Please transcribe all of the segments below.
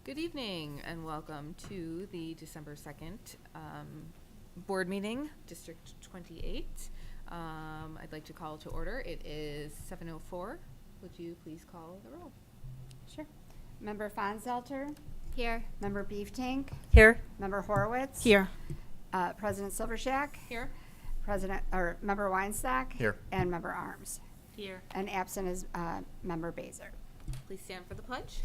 Good evening and welcome to the December 2nd board meeting, District 28. I'd like to call to order. It is 7:04. Would you please call the roll? Sure. Member Fonzelter? Here. Member Beeftank? Here. Member Horowitz? Here. President Silvershack? Here. Member Weinstock? Here. And Member Arms. Here. And absent is Member Baser. Please stand for the pledge.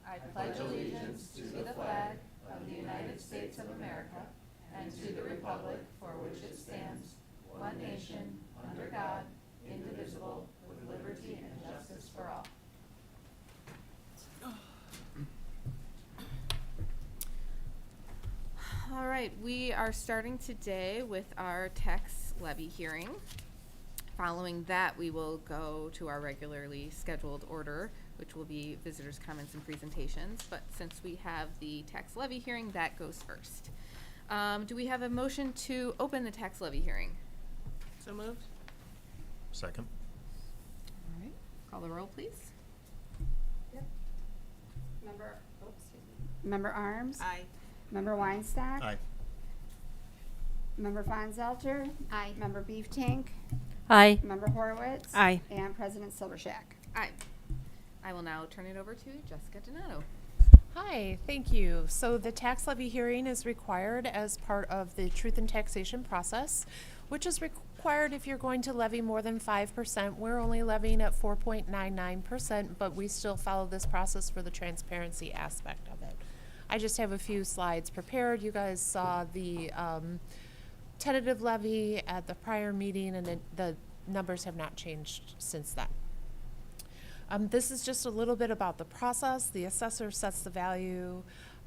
I pledge allegiance to the flag of the United States of America and to the republic for which it stands, one nation, under God, indivisible, with liberty and justice for all. All right, we are starting today with our tax levy hearing. Following that, we will go to our regularly scheduled order, which will be visitors' comments and presentations. But since we have the tax levy hearing, that goes first. Do we have a motion to open the tax levy hearing? So moved. Second. All right, call the roll, please. Member Arms? Aye. Member Weinstock? Aye. Member Fonzelter? Aye. Member Beeftank? Aye. Member Horowitz? Aye. And President Silvershack. Aye. I will now turn it over to Jessica Donato. Hi, thank you. So the tax levy hearing is required as part of the truth in taxation process, which is required if you're going to levy more than 5%. We're only levying at 4.99%, but we still follow this process for the transparency aspect of it. I just have a few slides prepared. You guys saw the tentative levy at the prior meeting, and the numbers have not changed since then. This is just a little bit about the process. The assessor sets the value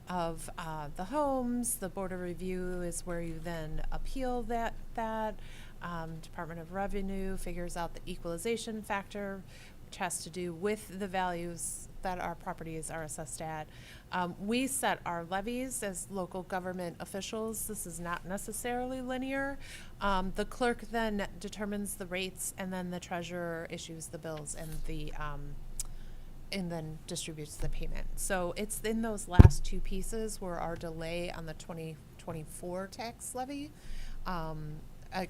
of the homes. The Board of Review is where you then appeal that. Department of Revenue figures out the equalization factor, which has to do with the values that our properties are assessed at. We set our levies as local government officials. This is not necessarily linear. The clerk then determines the rates, and then the treasurer issues the bills and then distributes the payment. So it's in those last two pieces where our delay on the 2024 tax levy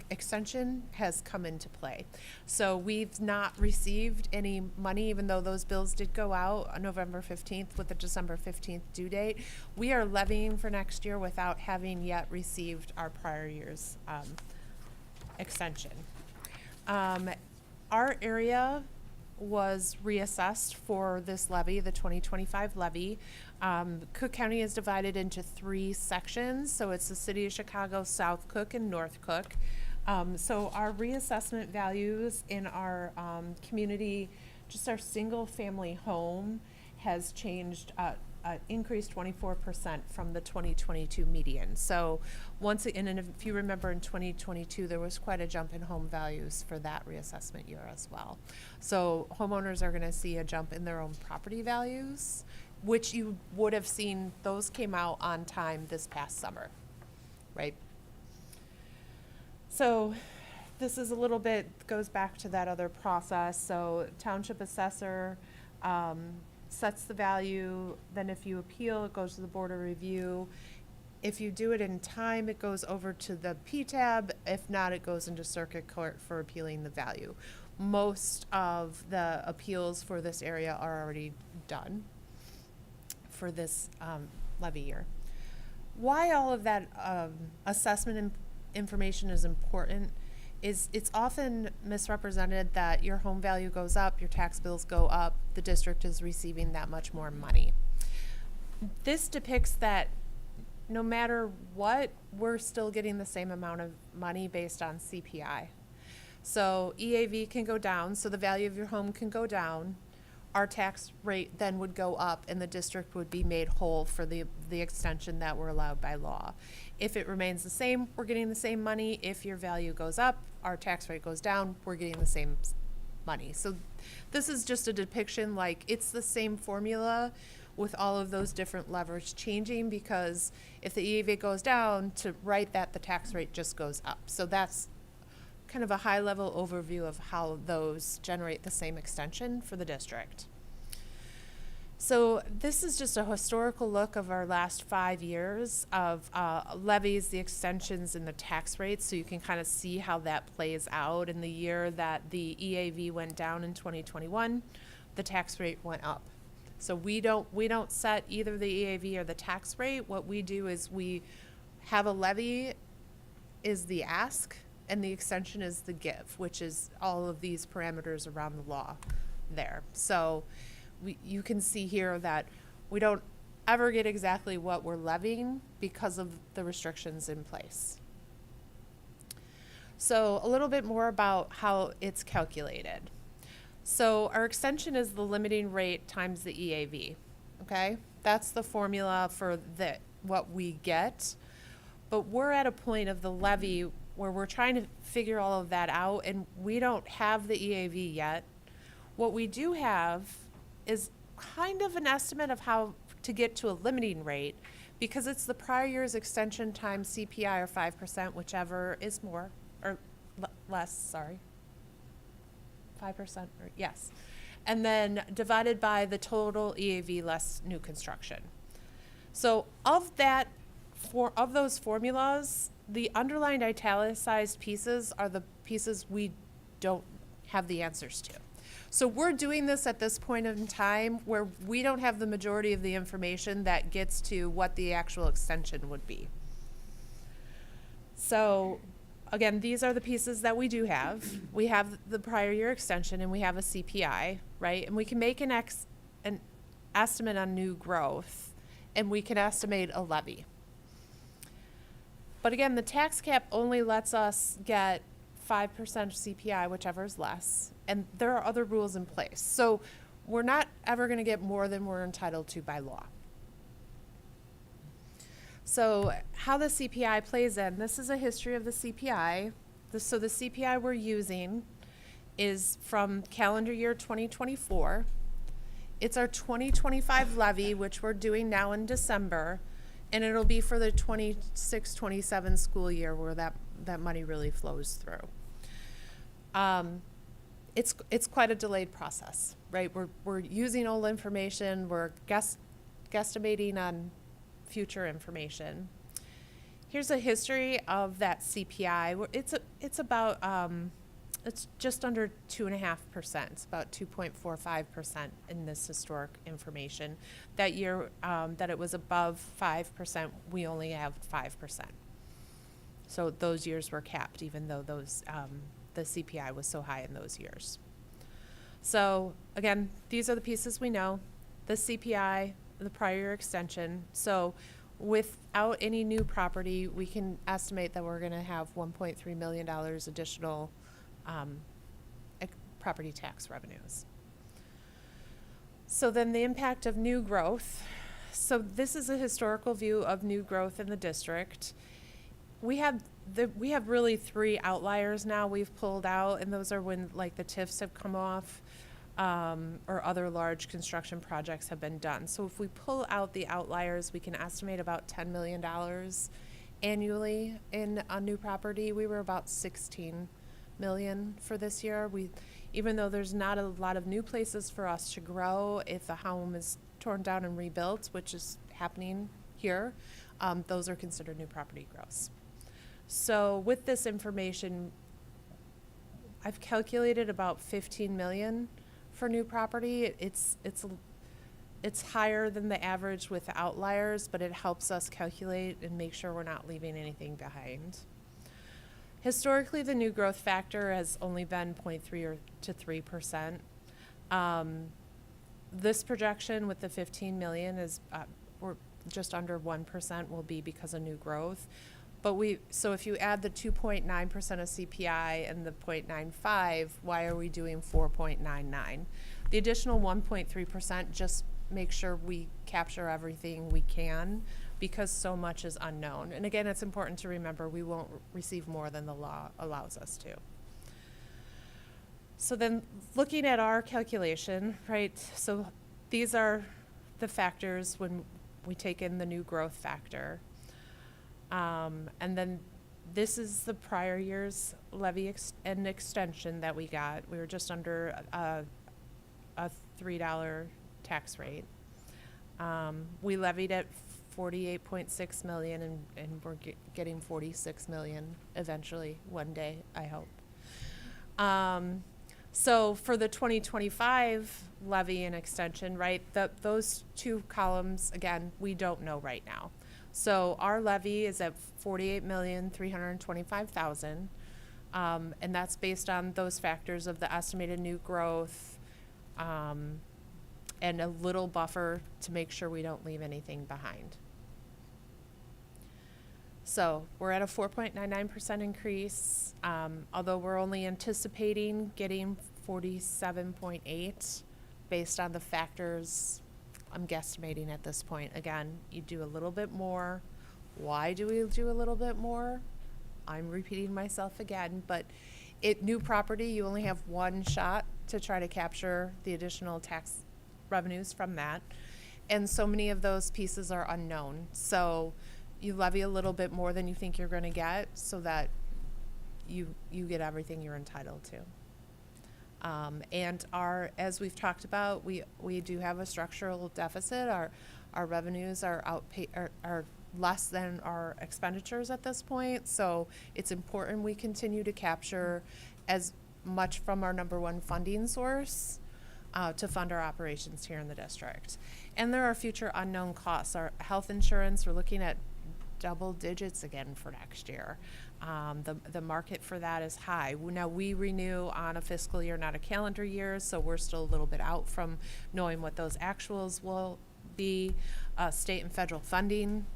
extension has come into play. So we've not received any money, even though those bills did go out on November 15th with the December 15th due date. We are levying for next year without having yet received our prior year's extension. Our area was reassessed for this levy, the 2025 levy. Cook County is divided into three sections. So it's the City of Chicago, South Cook, and North Cook. So our reassessment values in our community, just our single family home, has changed, increased 24% from the 2022 median. So once again, and if you remember in 2022, there was quite a jump in home values for that reassessment year as well. So homeowners are gonna see a jump in their own property values, which you would have seen, those came out on time this past summer, right? So this is a little bit, goes back to that other process. So township assessor sets the value, then if you appeal, it goes to the Board of Review. If you do it in time, it goes over to the PTAB. If not, it goes into circuit court for appealing the value. Most of the appeals for this area are already done for this levy year. Why all of that assessment information is important is it's often misrepresented that your home value goes up, your tax bills go up, the district is receiving that much more money. This depicts that no matter what, we're still getting the same amount of money based on CPI. So EAV can go down, so the value of your home can go down. Our tax rate then would go up, and the district would be made whole for the extension that we're allowed by law. If it remains the same, we're getting the same money. If your value goes up, our tax rate goes down, we're getting the same money. So this is just a depiction, like it's the same formula with all of those different levers changing, because if the EAV goes down, to write that, the tax rate just goes up. So that's kind of a high-level overview of how those generate the same extension for the district. So this is just a historical look of our last 5 years of levies, the extensions, and the tax rates, so you can kind of see how that plays out. In the year that the EAV went down in 2021, the tax rate went up. So we don't set either the EAV or the tax rate. What we do is we have a levy is the ask, and the extension is the give, which is all of these parameters around the law there. So you can see here that we don't ever get exactly what we're levying because of the restrictions in place. So a little bit more about how it's calculated. So our extension is the limiting rate times the EAV, okay? That's the formula for what we get. But we're at a point of the levy where we're trying to figure all of that out, and we don't have the EAV yet. What we do have is kind of an estimate of how to get to a limiting rate, because it's the prior year's extension times CPI or 5%, whichever is more, or less, sorry. 5%, or yes. And then divided by the total EAV less new construction. So of those formulas, the underlined italicized pieces are the pieces we don't have the answers to. So we're doing this at this point in time where we don't have the majority of the information that gets to what the actual extension would be. So again, these are the pieces that we do have. We have the prior year extension and we have a CPI, right? And we can make an estimate on new growth, and we can estimate a levy. But again, the tax cap only lets us get 5% CPI, whichever is less, and there are other rules in place. So we're not ever going to get more than we're entitled to by law. So how the CPI plays in, this is a history of the CPI. So the CPI we're using is from calendar year 2024. It's our 2025 levy, which we're doing now in December, and it'll be for the 26-27 school year where that money really flows through. It's quite a delayed process, right? We're using old information, we're guesstimating on future information. Here's a history of that CPI. It's about it's just under 2.5%. It's about 2.45% in this historic information. That year that it was above 5%, we only have 5%. So those years were capped, even though those the CPI was so high in those years. So again, these are the pieces we know: the CPI, the prior year extension. So without any new property, we can estimate that we're going to have $1.3 million additional property tax revenues. So then the impact of new growth. So this is a historical view of new growth in the district. We have really 3 outliers now we've pulled out, and those are when like the TIFs have come off or other large construction projects have been done. So if we pull out the outliers, we can estimate about $10 million annually in a new property. We were about 16 million for this year. Even though there's not a lot of new places for us to grow, if the home is torn down and rebuilt, which is happening here, those are considered new property growths. So with this information, I've calculated about 15 million for new property. It's higher than the average with the outliers, but it helps us calculate and make sure we're not leaving anything behind. Historically, the new growth factor has only been 0.3 to 3%. This projection with the 15 million is we're just under 1% will be because of new growth. But so if you add the 2.9% of CPI and the 0.95, why are we doing 4.99? The additional 1.3% just make sure we capture everything we can, because so much is unknown. And again, it's important to remember we won't receive more than the law allows us to. So then looking at our calculation, right, so these are the factors when we take in the new growth factor. And then This is the prior year's levy and extension that we got. We were just under a $3 tax rate. We levied at 48.6 million and we're getting 46 million eventually one day, I hope. So for the 2025 levy and extension, right, those two columns, again, we don't know right now. So our levy is at 48,325,000, and that's based on those factors of the estimated new growth, and a little buffer to make sure we don't leave anything behind. So we're at a 4.99% increase, although we're only anticipating getting 47.8 based on the factors I'm guesstimating at this point. Again, you do a little bit more. Why do we do a little bit more? I'm repeating myself again, but new property, you only have one shot to try to capture the additional tax revenues from that. And so many of those pieces are unknown. So you levy a little bit more than you think you're going to get so that you get everything you're entitled to. And as we've talked about, we do have a structural deficit. Our revenues are less than our expenditures at this point. So it's important we continue to capture as much from our number one funding source to fund our operations here in the district. And there are future unknown costs. Our health insurance, we're looking at double digits again for next year. The market for that is high. Now we renew on a fiscal year, not a calendar year, so we're still a little bit out from knowing what those actuals will be. State and federal funding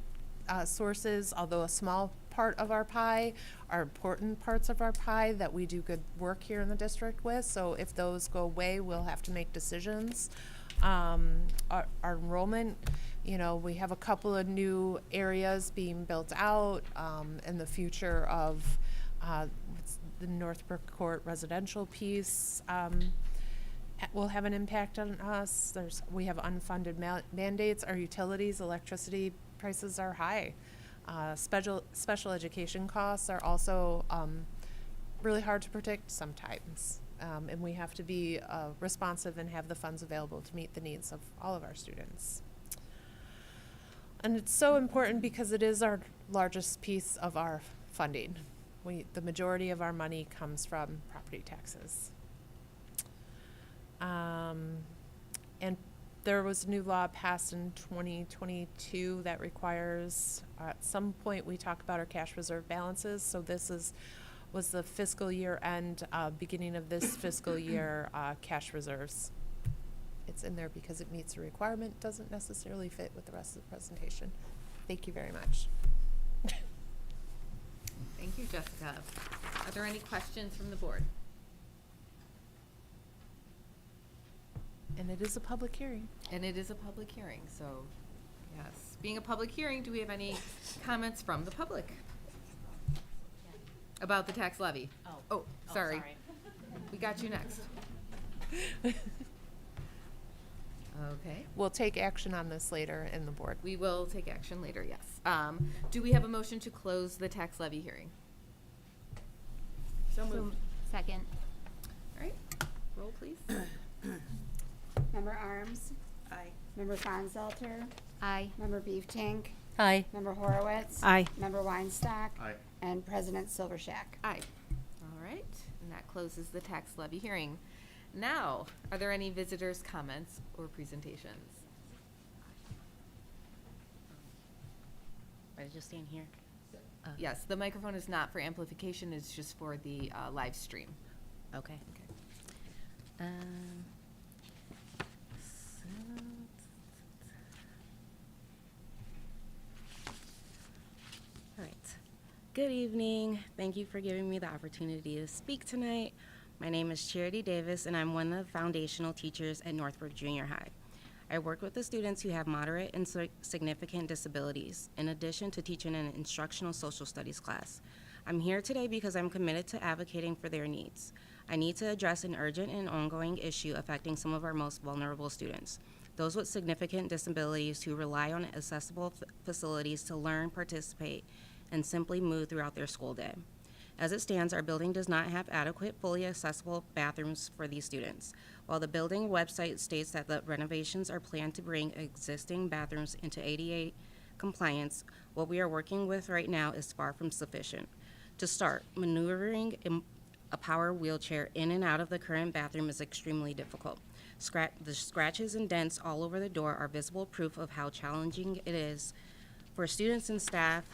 sources, although a small part of our pie, are important parts of our pie that we do good work here in the district with. So if those go away, we'll have to make decisions. Our enrollment, we have a couple of new areas being built out, and the future of the Northbrook Court residential piece will have an impact on us. We have unfunded mandates. Our utilities, electricity prices are high. Special education costs are also really hard to predict sometimes. And we have to be responsive and have the funds available to meet the needs of all of our students. And it's so important because it is our largest piece of our funding. The majority of our money comes from property taxes. And there was a new law passed in 2022 that requires, at some point we talk about our cash reserve balances. So this was the fiscal year end, beginning of this fiscal year, cash reserves. It's in there because it meets the requirement, doesn't necessarily fit with the rest of the presentation. Thank you very much. Thank you, Jessica. Are there any questions from the board? And it is a public hearing. And it is a public hearing, so yes. Being a public hearing, do we have any comments from the public about the tax levy? Oh, sorry. We got you next. Okay. We'll take action on this later in the board. We will take action later, yes. Do we have a motion to close the tax levy hearing? So moved. Second. All right, roll please. Member Arms? Aye. Member Fonsalter? Aye. Member Beeftank? Aye. Member Horowitz? Aye. Member Weinstock? Aye. And President Silvershack. Aye. All right, and that closes the tax levy hearing. Now, are there any visitors' comments or presentations? I was just staying here. Yes, the microphone is not for amplification, it's just for the live stream. Okay. Okay. All right. Good evening. Thank you for giving me the opportunity to speak tonight. My name is Charity Davis, and I'm one of the foundational teachers at Northbrook Junior High. I work with the students who have moderate and significant disabilities, in addition to teaching an instructional social studies class. I'm here today because I'm committed to advocating for their needs. I need to address an urgent and ongoing issue affecting some of our most vulnerable students, those with significant disabilities who rely on accessible facilities to learn, participate, and simply move throughout their school day. As it stands, our building does not have adequate, fully accessible bathrooms for these students. While the building website states that the renovations are planned to bring existing bathrooms into ADA compliance, what we are working with right now is far from sufficient. To start, maneuvering a power wheelchair in and out of the current bathroom is extremely difficult. The scratches and dents all over the door are visible proof of how challenging it is for students and staff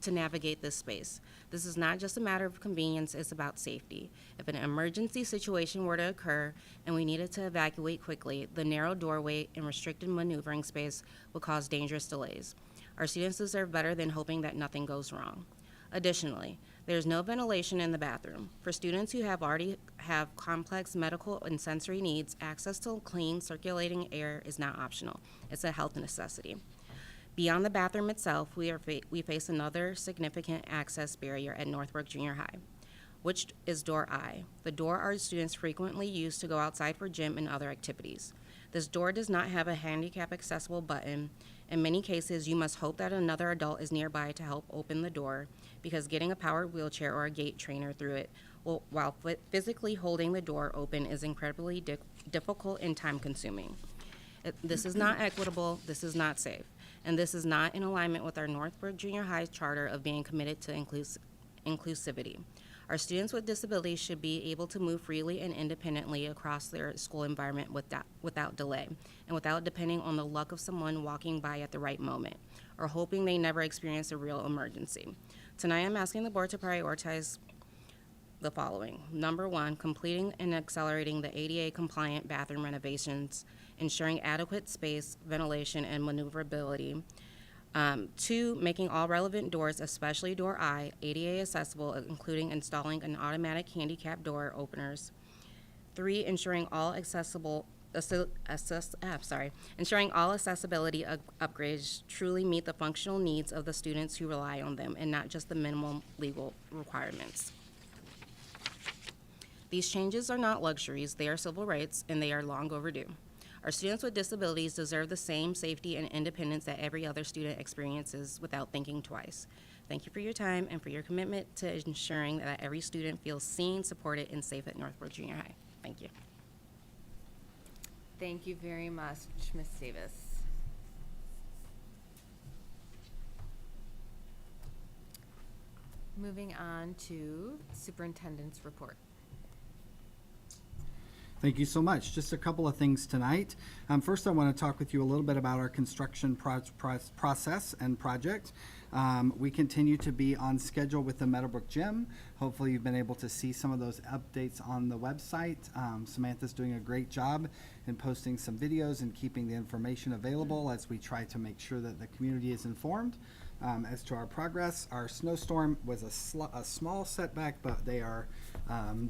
to navigate this space. This is not just a matter of convenience, it's about safety. If an emergency situation were to occur and we needed to evacuate quickly, the narrow doorway and restricted maneuvering space would cause dangerous delays. Our students deserve better than hoping that nothing goes wrong. Additionally, there is no ventilation in the bathroom. For students who already have complex medical and sensory needs, access to clean circulating air is not optional. It's a health necessity. Beyond the bathroom itself, we face another significant access barrier at Northbrook Junior High, which is door I, the door our students frequently use to go outside for gym and other activities. This door does not have a handicap accessible button. In many cases, you must hope that another adult is nearby to help open the door, because getting a powered wheelchair or a gate trainer through it while physically holding the door open is incredibly difficult and time consuming. This is not equitable, this is not safe, and this is not in alignment with our Northbrook Junior High charter of being committed to inclusivity. Our students with disabilities should be able to move freely and independently across their school environment without delay, and without depending on the luck of someone walking by at the right moment, or hoping they never experience a real emergency. Tonight, I'm asking the board to prioritize the following. Number one, completing and accelerating the ADA compliant bathroom renovations, ensuring adequate space, ventilation, and maneuverability. 2, making all relevant doors, especially door I, ADA accessible, including installing an automatic handicap door openers. 3, ensuring all ensuring all accessibility upgrades truly meet the functional needs of the students who rely on them, and not just the minimum legal requirements. These changes are not luxuries, they are civil rights, and they are long overdue. Our students with disabilities deserve the same safety and independence that every other student experiences without thinking twice. Thank you for your time and for your commitment to ensuring that every student feels seen, supported, and safe at Northbrook Junior High. Thank you. Thank you very much, Ms. Davis. Moving on to Superintendent's report. Thank you so much. Just a couple of things tonight. First, I want to talk with you a little bit about our construction process and project. We continue to be on schedule with the Meadowbrook Gym. Hopefully you've been able to see some of those updates on the website. Samantha's doing a great job in posting some videos and keeping the information available as we try to make sure that the community is informed. As to our progress, our snowstorm was a small setback, but they are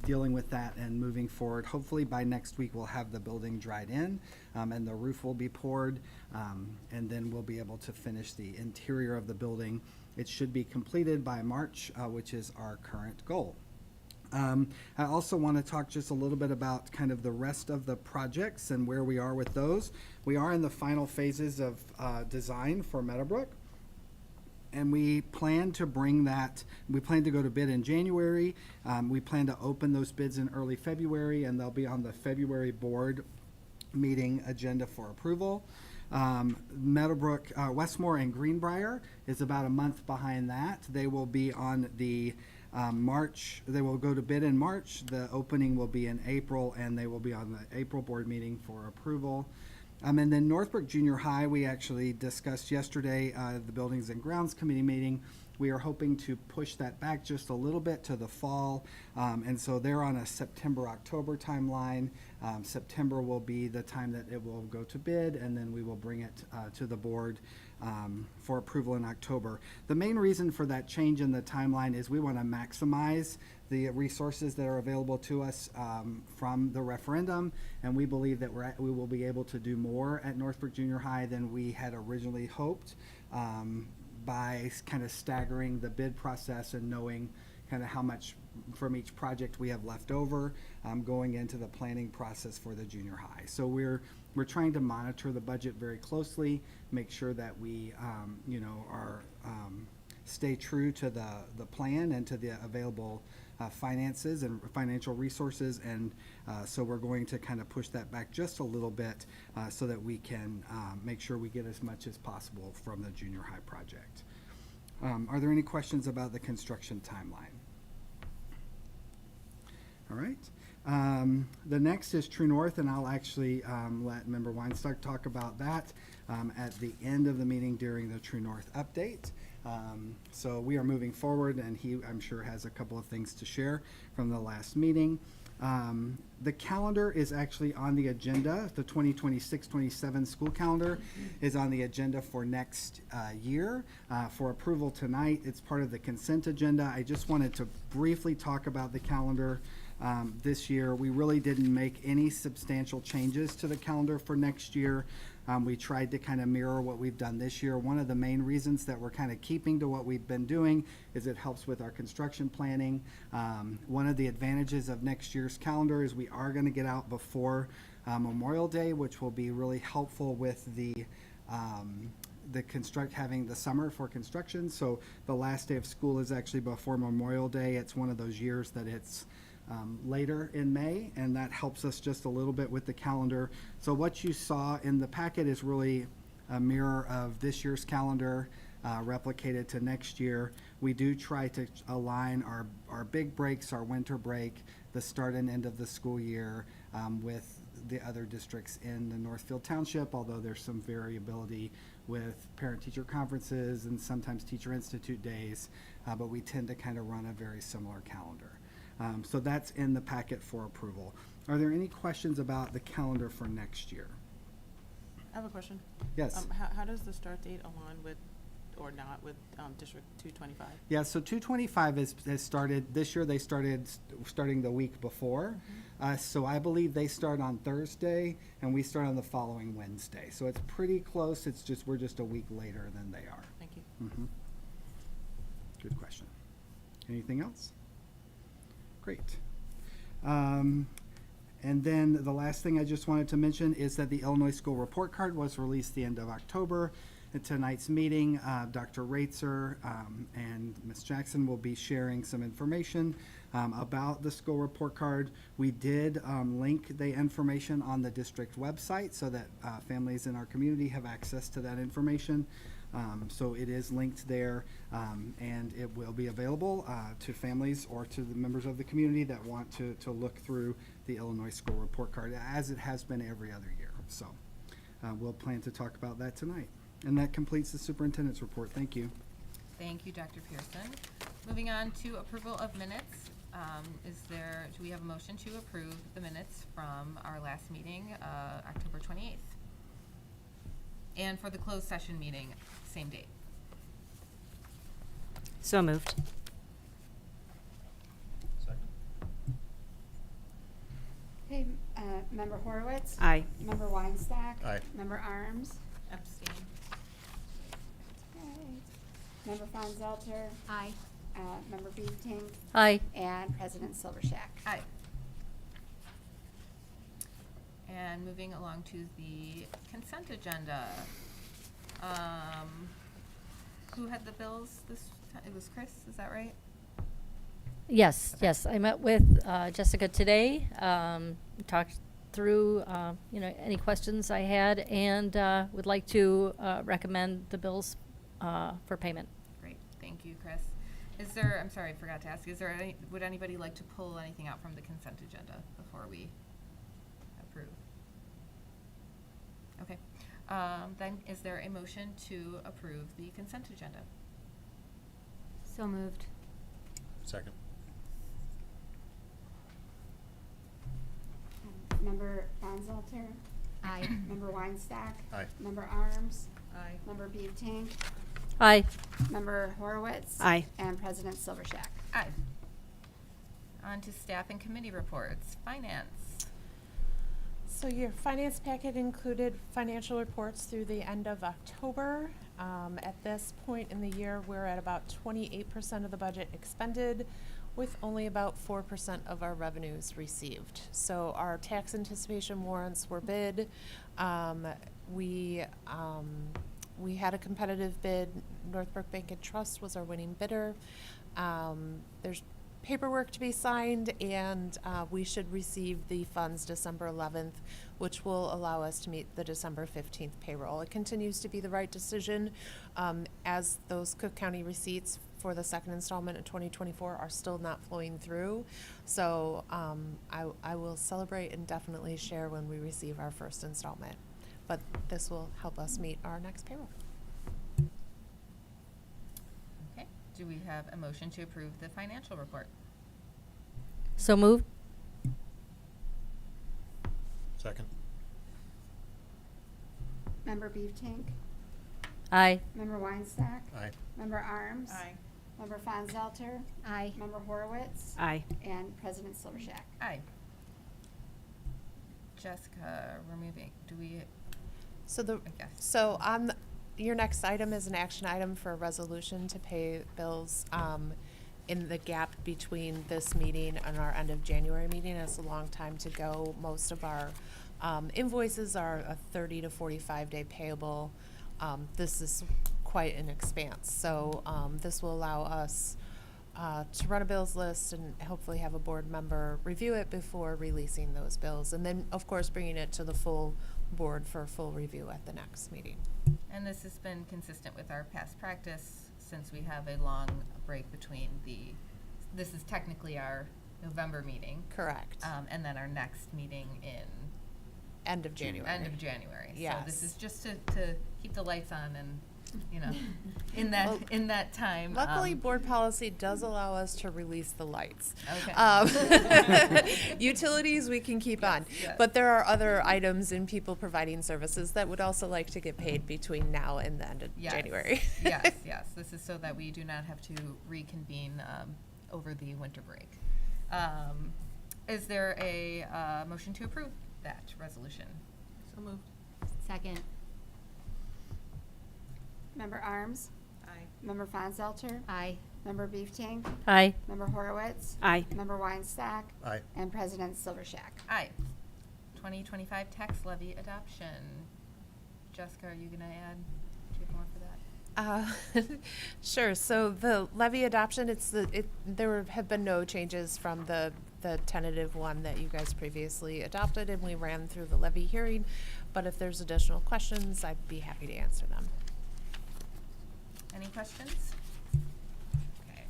dealing with that and moving forward. Hopefully by next week we'll have the building dried in and the roof will be poured, and then we'll be able to finish the interior of the building. It should be completed by March, which is our current goal. I also want to talk just a little bit about kind of the rest of the projects and where we are with those. We are in the final phases of design for Meadowbrook. And we plan to go to bid in January. We plan to open those bids in early February, and they'll be on the February board meeting agenda for approval. Meadowbrook, Westmore and Greenbrier is about a month behind that. They will be on the they will go to bid in March. The opening will be in April, and they will be on the April board meeting for approval. And then Northbrook Junior High, we actually discussed yesterday, the Buildings and Grounds Committee meeting. We are hoping to push that back just a little bit to the fall. And so they're on a September-October timeline. September will be the time that it will go to bid, and then we will bring it to the board for approval in October. The main reason for that change in the timeline is we want to maximize the resources that are available to us from the referendum, and we believe that we will be able to do more at Northbrook Junior High than we had originally hoped by kind of staggering the bid process and knowing kind of how much from each project we have left over going into the planning process for the junior high. So we're trying to monitor the budget very closely, make sure that we are stay true to the plan and to the available finances and financial resources, and so we're going to kind of push that back just a little bit so that we can make sure we get as much as possible from the junior high project. Are there any questions about the construction timeline? All right. The next is True North, and I'll actually let Member Weinstock talk about that at the end of the meeting during the True North update. So we are moving forward, and he, I'm sure, has a couple of things to share from the last meeting. The calendar is actually on the agenda. The 2026-27 school calendar is on the agenda for next year for approval tonight. It's part of the consent agenda. I just wanted to briefly talk about the calendar this year. We really didn't make any substantial changes to the calendar for next year. We tried to kind of mirror what we've done this year. One of the main reasons that we're kind of keeping to what we've been doing is it helps with our construction planning. One of the advantages of next year's calendar is we are going to get out before Memorial Day, which will be really helpful with having the summer for construction. So the last day of school is actually before Memorial Day. It's one of those years that it's later in May, and that helps us just a little bit with the calendar. So what you saw in the packet is really a mirror of this year's calendar replicated to next year. We do try to align our big breaks, our winter break, the start and end of the school year with the other districts in the Northfield Township, although there's some variability with parent-teacher conferences and sometimes Teacher Institute days, but we tend to kind of run a very similar calendar. So that's in the packet for approval. Are there any questions about the calendar for next year? I have a question. Yes. How does the start date align with, or not, with District 225? Yeah, so 225 has started, this year they starting the week before. So I believe they start on Thursday and we start on the following Wednesday. So it's pretty close, it's just, we're just a week later than they are. Thank you. Good question. Anything else? Great. And then the last thing I just wanted to mention is that the Illinois School Report Card was released the end of October. At tonight's meeting, Dr. Raitzer and Ms. Jackson will be sharing some information about the school report card. We did link the information on the district website so that families in our community have access to that information. So it is linked there, and it will be available to families or to the members of the community that want to look through the Illinois School Report Card, as it has been every other year. So we'll plan to talk about that tonight. And that completes the superintendent's report. Thank you. Thank you, Dr. Pearson. Moving on to approval of minutes. Do we have a motion to approve the minutes from our last meeting, October 28th? And for the closed session meeting, same date. So moved. Okay, Member Horowitz. Aye. Member Weinstock. Aye. Member Arms. Abstain. Okay. Member Fonzelter. Aye. Member Beatink. Aye. And President Silvershack. Aye. And moving along to the consent agenda. Who had the bills this time? It was Chris, is that right? Yes, yes. I met with Jessica today, talked through, any questions I had, and would like to recommend the bills for payment. Great, thank you, Chris. I'm sorry, I forgot to ask, would anybody like to pull anything out from the consent agenda before we approve? Okay, then is there a motion to approve the consent agenda? So moved. Second. Member Fonzelter. Aye. Member Weinstock. Aye. Member Arms. Aye. Member Beatink. Aye. Member Horowitz. Aye. And President Silvershack. Aye. On to staff and committee reports. Finance. So your finance packet included financial reports through the end of October. At this point in the year, we're at about 28% of the budget expended, with only about 4% of our revenues received. So our tax anticipation warrants were bid. We We had a competitive bid. Northbrook Bank and Trust was our winning bidder. There's paperwork to be signed, and we should receive the funds December 11th, which will allow us to meet the December 15th payroll. It continues to be the right decision, as those Cook County receipts for the second installment in 2024 are still not flowing through. So I will celebrate and definitely share when we receive our first installment. But this will help us meet our next payroll. Okay, do we have a motion to approve the financial report? So moved. Second. Member Beeftank? Aye. Member Weinstock? Aye. Member Arms? Aye. Member Fonzelter? Aye. Member Horowitz? Aye. And President Silvershack. Aye. Jessica, do we, So I guess. So on your next item is an action item for a resolution to pay bills in the gap between this meeting and our end of January meeting. It's a long time to go. Most of our invoices are a 30 to 45 day payable. This is quite an expanse. So this will allow us to run a bills list and hopefully have a board member review it before releasing those bills. And then, of course, bringing it to the full board for full review at the next meeting. And this has been consistent with our past practice since we have a long break between this is technically our November meeting. Correct. And then our next meeting in End of January. end of January. Yes. So this is just to keep the lights on and, you know, in that time. Luckily, board policy does allow us to release the lights. Okay. Utilities we can keep on. yes. But there are other items in people providing services that would also like to get paid between now and the end of Yes. January. Yes. This is so that we do not have to reconvene over the winter break. Is there a motion to approve that resolution? So moved. Second. Member Arms? Aye. Member Fonzelter? Aye. Member Beeftank? Aye. Member Horowitz? Aye. Member Weinstock? Aye. And President Silvershack. Aye. 2025 tax levy adoption. Jessica, are you gonna add? Do you have more for that? Sure. So the levy adoption, there have been no changes from the tentative one that you guys previously adopted, and we ran through the levy hearing. But if there's additional questions, I'd be happy to answer them. Any questions? Okay.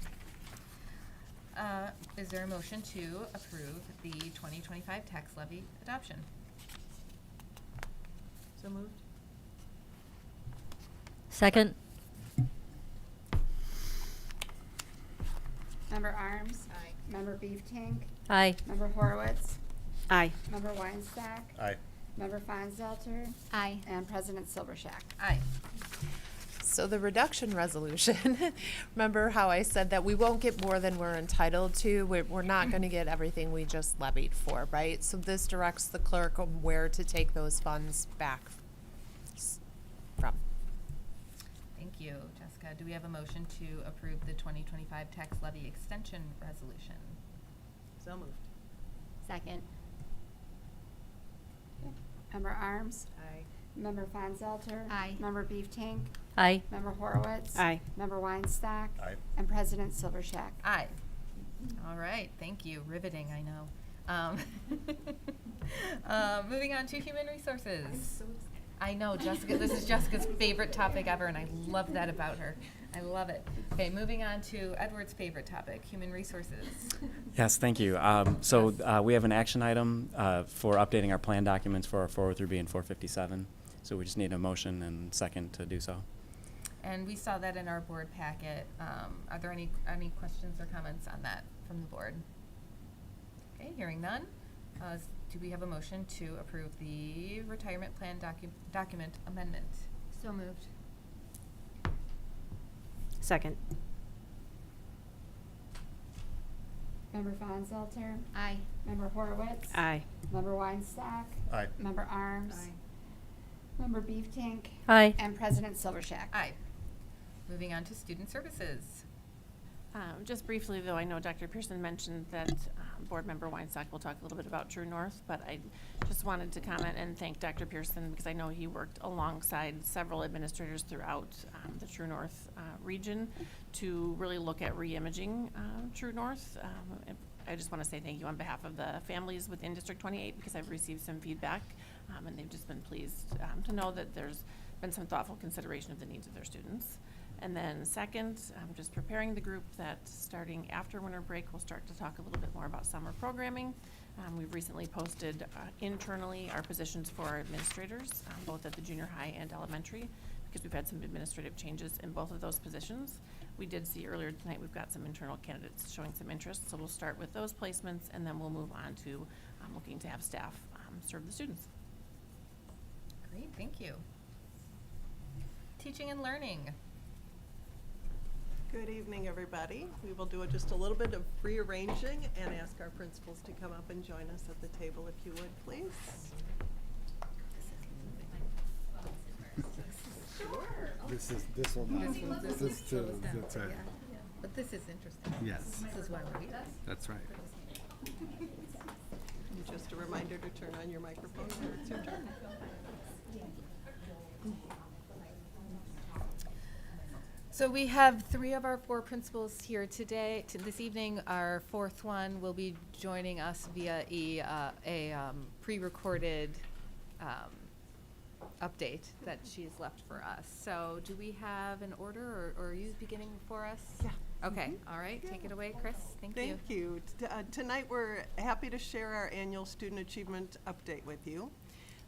Is there a motion to approve the 2025 tax levy adoption? So moved. Second. Member Arms? Aye. Member Beeftank? Aye. Member Horowitz? Aye. Member Weinstock? Aye. Member Fonzelter? Aye. And President Silvershack. Aye. So the reduction resolution, remember how I said that we won't get more than we're entitled to? We're not going to get everything we just levied for, right? So this directs the clerk on where to take those funds back from. Thank you, Jessica. Do we have a motion to approve the 2025 tax levy extension resolution? So moved. Second. Member Arms? Aye. Member Fonzelter? Aye. Member Beeftank? Aye. Member Horowitz? Aye. Member Weinstock? Aye. And President Silvershack. Aye. All right, thank you. Riveting, I know. Moving on to human resources. I know, Jessica, this is Jessica's favorite topic ever, and I love that about her. I love it. Okay, moving on to Edward's favorite topic, human resources. Yes, thank you. We have an action item for updating our plan documents for our 403B and 457. So we just need a motion and second to do so. And we saw that in our board packet. Are there any questions or comments on that from the board? Okay, hearing none. Do we have a motion to approve the retirement plan document amendment? So moved. Second. Member Fonzelter? Aye. Member Horowitz? Aye. Member Weinstock? Aye. Member Arms? Aye. Member Beeftank? Aye. And President Silvershack. Aye. Moving on to student services. Just briefly, though, I know Dr. Pearson mentioned that Board Member Weinstock will talk a little bit about True North, but I just wanted to comment and thank Dr. Pearson because I know he worked alongside several administrators throughout the True North region to really look at re-imaging True North. And I just want to say thank you on behalf of the families within District 28 because I've received some feedback and they've just been pleased to know that there's been some thoughtful consideration of the needs of their students. And then second, I'm just preparing the group that starting after winter break, we'll start to talk a little bit more about summer programming. We've recently posted internally our positions for our administrators, both at the junior high and elementary, because we've had some administrative changes in both of those positions. We did see earlier tonight we've got some internal candidates showing some interest, so we'll start with those placements and then we'll move on to looking to have staff serve the students. Great, thank you. Teaching and learning. Good evening, everybody. We will do just a little bit of rearranging and ask our principals to come up and join us at the table, if you would, please. This will not. This too. That's right. But this is interesting. Yes, This is why we're here. that's right. And just a reminder to turn on your microphone when it's your turn. So we have 3 of our 4 principals here today. This evening, our 4th one will be joining us via a pre-recorded update that she's left for us. So do we have an order, or are you beginning for us? Yeah. Okay, all right, take it away, Chris. Thank you. Thank you. Tonight, we're happy to share our annual student achievement update with you.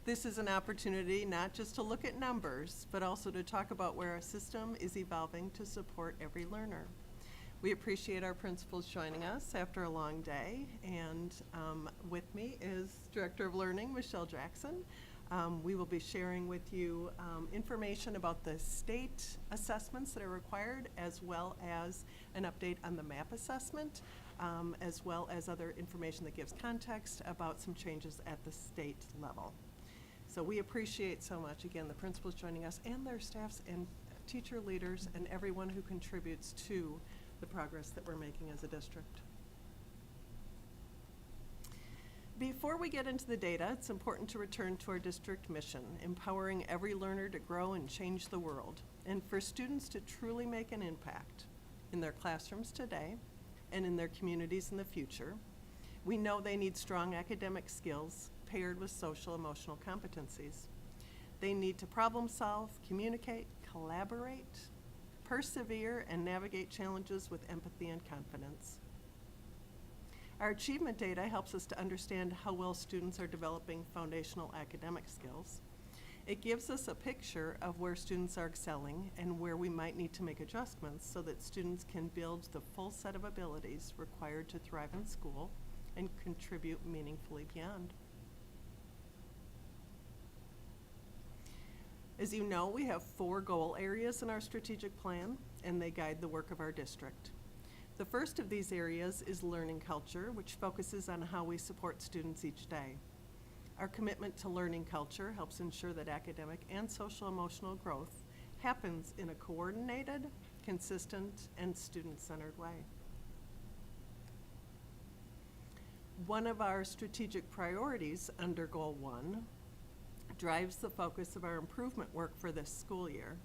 This is an opportunity not just to look at numbers, but also to talk about where our system is evolving to support every learner. We appreciate our principals joining us after a long day, and with me is Director of Learning, Michelle Jackson. We will be sharing with you information about the state assessments that are required, as well as an update on the MAP assessment, as well as other information that gives context about some changes at the state level. So we appreciate so much, again, the principals joining us and their staffs and teacher leaders and everyone who contributes to the progress that we're making as a district. Before we get into the data, it's important to return to our district mission, empowering every learner to grow and change the world, and for students to truly make an impact in their classrooms today and in their communities in the future. We know they need strong academic skills paired with social emotional competencies. They need to problem solve, communicate, collaborate, persevere, and navigate challenges with empathy and confidence. Our achievement data helps us to understand how well students are developing foundational academic skills. It gives us a picture of where students are excelling and where we might need to make adjustments so that students can build the full set of abilities required to thrive in school and contribute meaningfully beyond. As you know, we have 4 goal areas in our strategic plan, and they guide the work of our district. The first of these areas is learning culture, which focuses on how we support students each day. Our commitment to learning culture helps ensure that academic and social emotional growth happens in a coordinated, consistent, and student-centered way. One of our strategic priorities under Goal 1 drives the focus of our improvement work for this school year.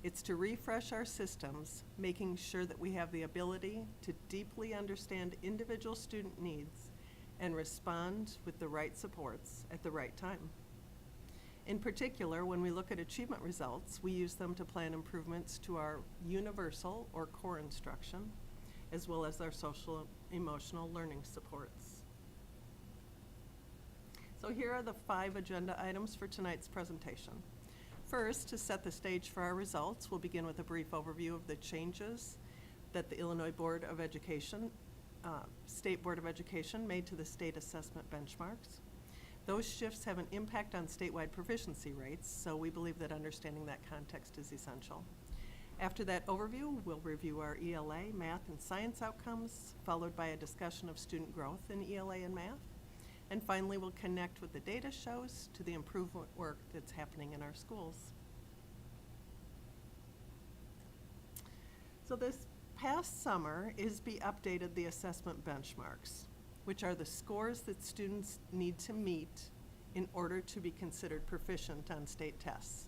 It's to refresh our systems, making sure that we have the ability to deeply understand individual student needs and respond with the right supports at the right time. In particular, when we look at achievement results, we use them to plan improvements to our universal or core instruction, as well as our social emotional learning supports. So here are the 5 agenda items for tonight's presentation. First, to set the stage for our results, we'll begin with a brief overview of the changes that the Illinois Board of Education, State Board of Education made to the state assessment benchmarks. Those shifts have an impact on statewide proficiency rates, so we believe that understanding that context is essential. After that overview, we'll review our ELA, math, and science outcomes, followed by a discussion of student growth in ELA and math. And finally, we'll connect what the data shows to the improvement work that's happening in our schools. So this past summer, ISB updated the assessment benchmarks. which are the scores that students need to meet in order to be considered proficient on state tests.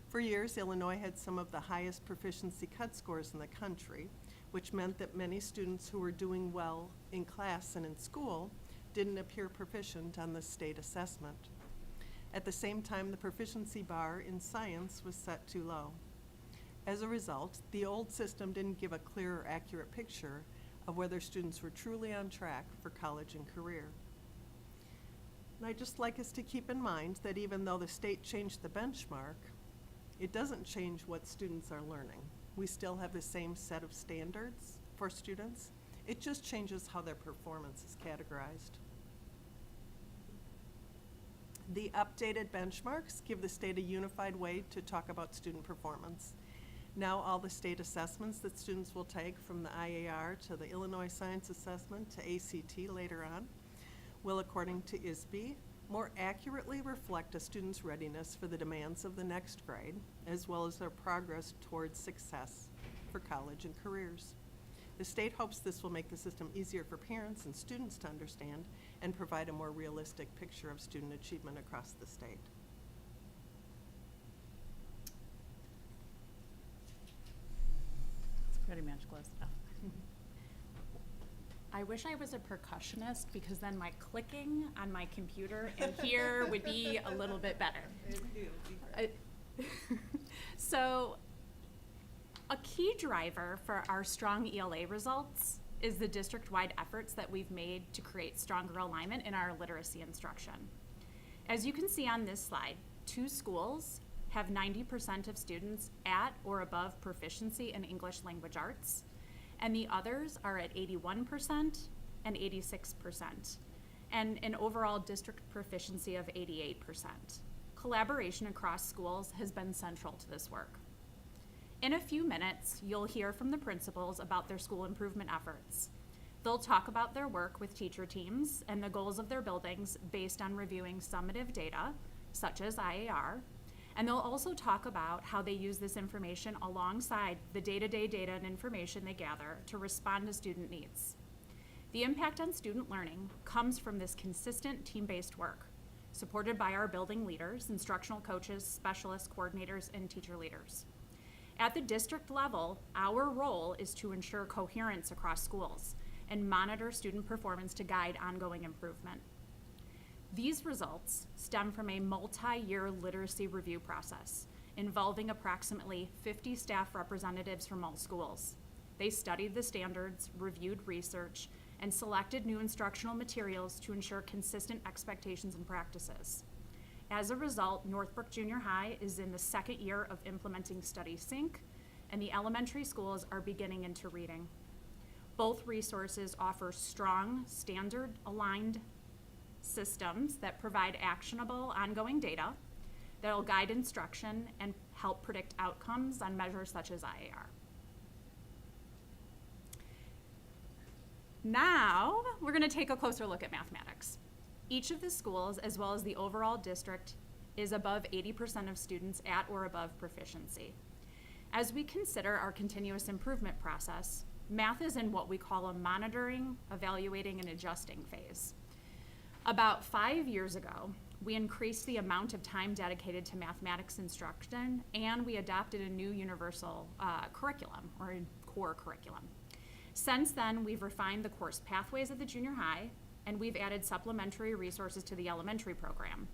For years, Illinois had some of the highest proficiency cut scores in the country, which meant that many students who were doing well in class and in school didn't appear proficient on the state assessment. At the same time, the proficiency bar in science was set too low. As a result, the old system didn't give a clear or accurate picture of whether students were truly on track for college and career. And I'd just like us to keep in mind that even though the state changed the benchmark, it doesn't change what students are learning. We still have the same set of standards for students. It just changes how their performance is categorized. The updated benchmarks give the state a unified way to talk about student performance. Now all the state assessments that students will take, from the IAR to the Illinois Science Assessment to ACT later on, will, according to ISB, more accurately reflect a student's readiness for the demands of the next grade, as well as their progress towards success for college and careers. The state hopes this will make the system easier for parents and students to understand and provide a more realistic picture of student achievement across the state. It's pretty much close enough. I wish I was a percussionist, because then my clicking on my computer and here would be a little bit better. So a key driver for our strong ELA results is the district-wide efforts that we've made to create stronger alignment in our literacy instruction. As you can see on this slide, 2 schools have 90% of students at or above proficiency in English language arts, and the others are at 81% and 86%, and an overall district proficiency of 88%. Collaboration across schools has been central to this work. In a few minutes, you'll hear from the principals about their school improvement efforts. They'll talk about their work with teacher teams and the goals of their buildings based on reviewing summative data, such as IAR, and they'll also talk about how they use this information alongside the day-to-day data and information they gather to respond to student needs. The impact on student learning comes from this consistent team-based work, supported by our building leaders, instructional coaches, specialists, coordinators, and teacher leaders. At the district level, our role is to ensure coherence across schools and monitor student performance to guide ongoing improvement. These results stem from a multi-year literacy review process involving approximately 50 staff representatives from all schools. They studied the standards, reviewed research, and selected new instructional materials to ensure consistent expectations and practices. As a result, Northbrook Junior High is in the 2nd year of implementing Study Sync, and the elementary schools are beginning into reading. Both resources offer strong, standard-aligned systems that provide actionable, ongoing data that will guide instruction and help predict outcomes on measures such as IAR. Now, we're going to take a closer look at mathematics. Each of the schools, as well as the overall district, is above 80% of students at or above proficiency. As we consider our continuous improvement process, math is in what we call a monitoring, evaluating, and adjusting phase. About 5 years ago, we increased the amount of time dedicated to mathematics instruction, and we adopted a new universal curriculum, or a core curriculum. Since then, we've refined the course pathways at the junior high, and we've added supplementary resources to the elementary program.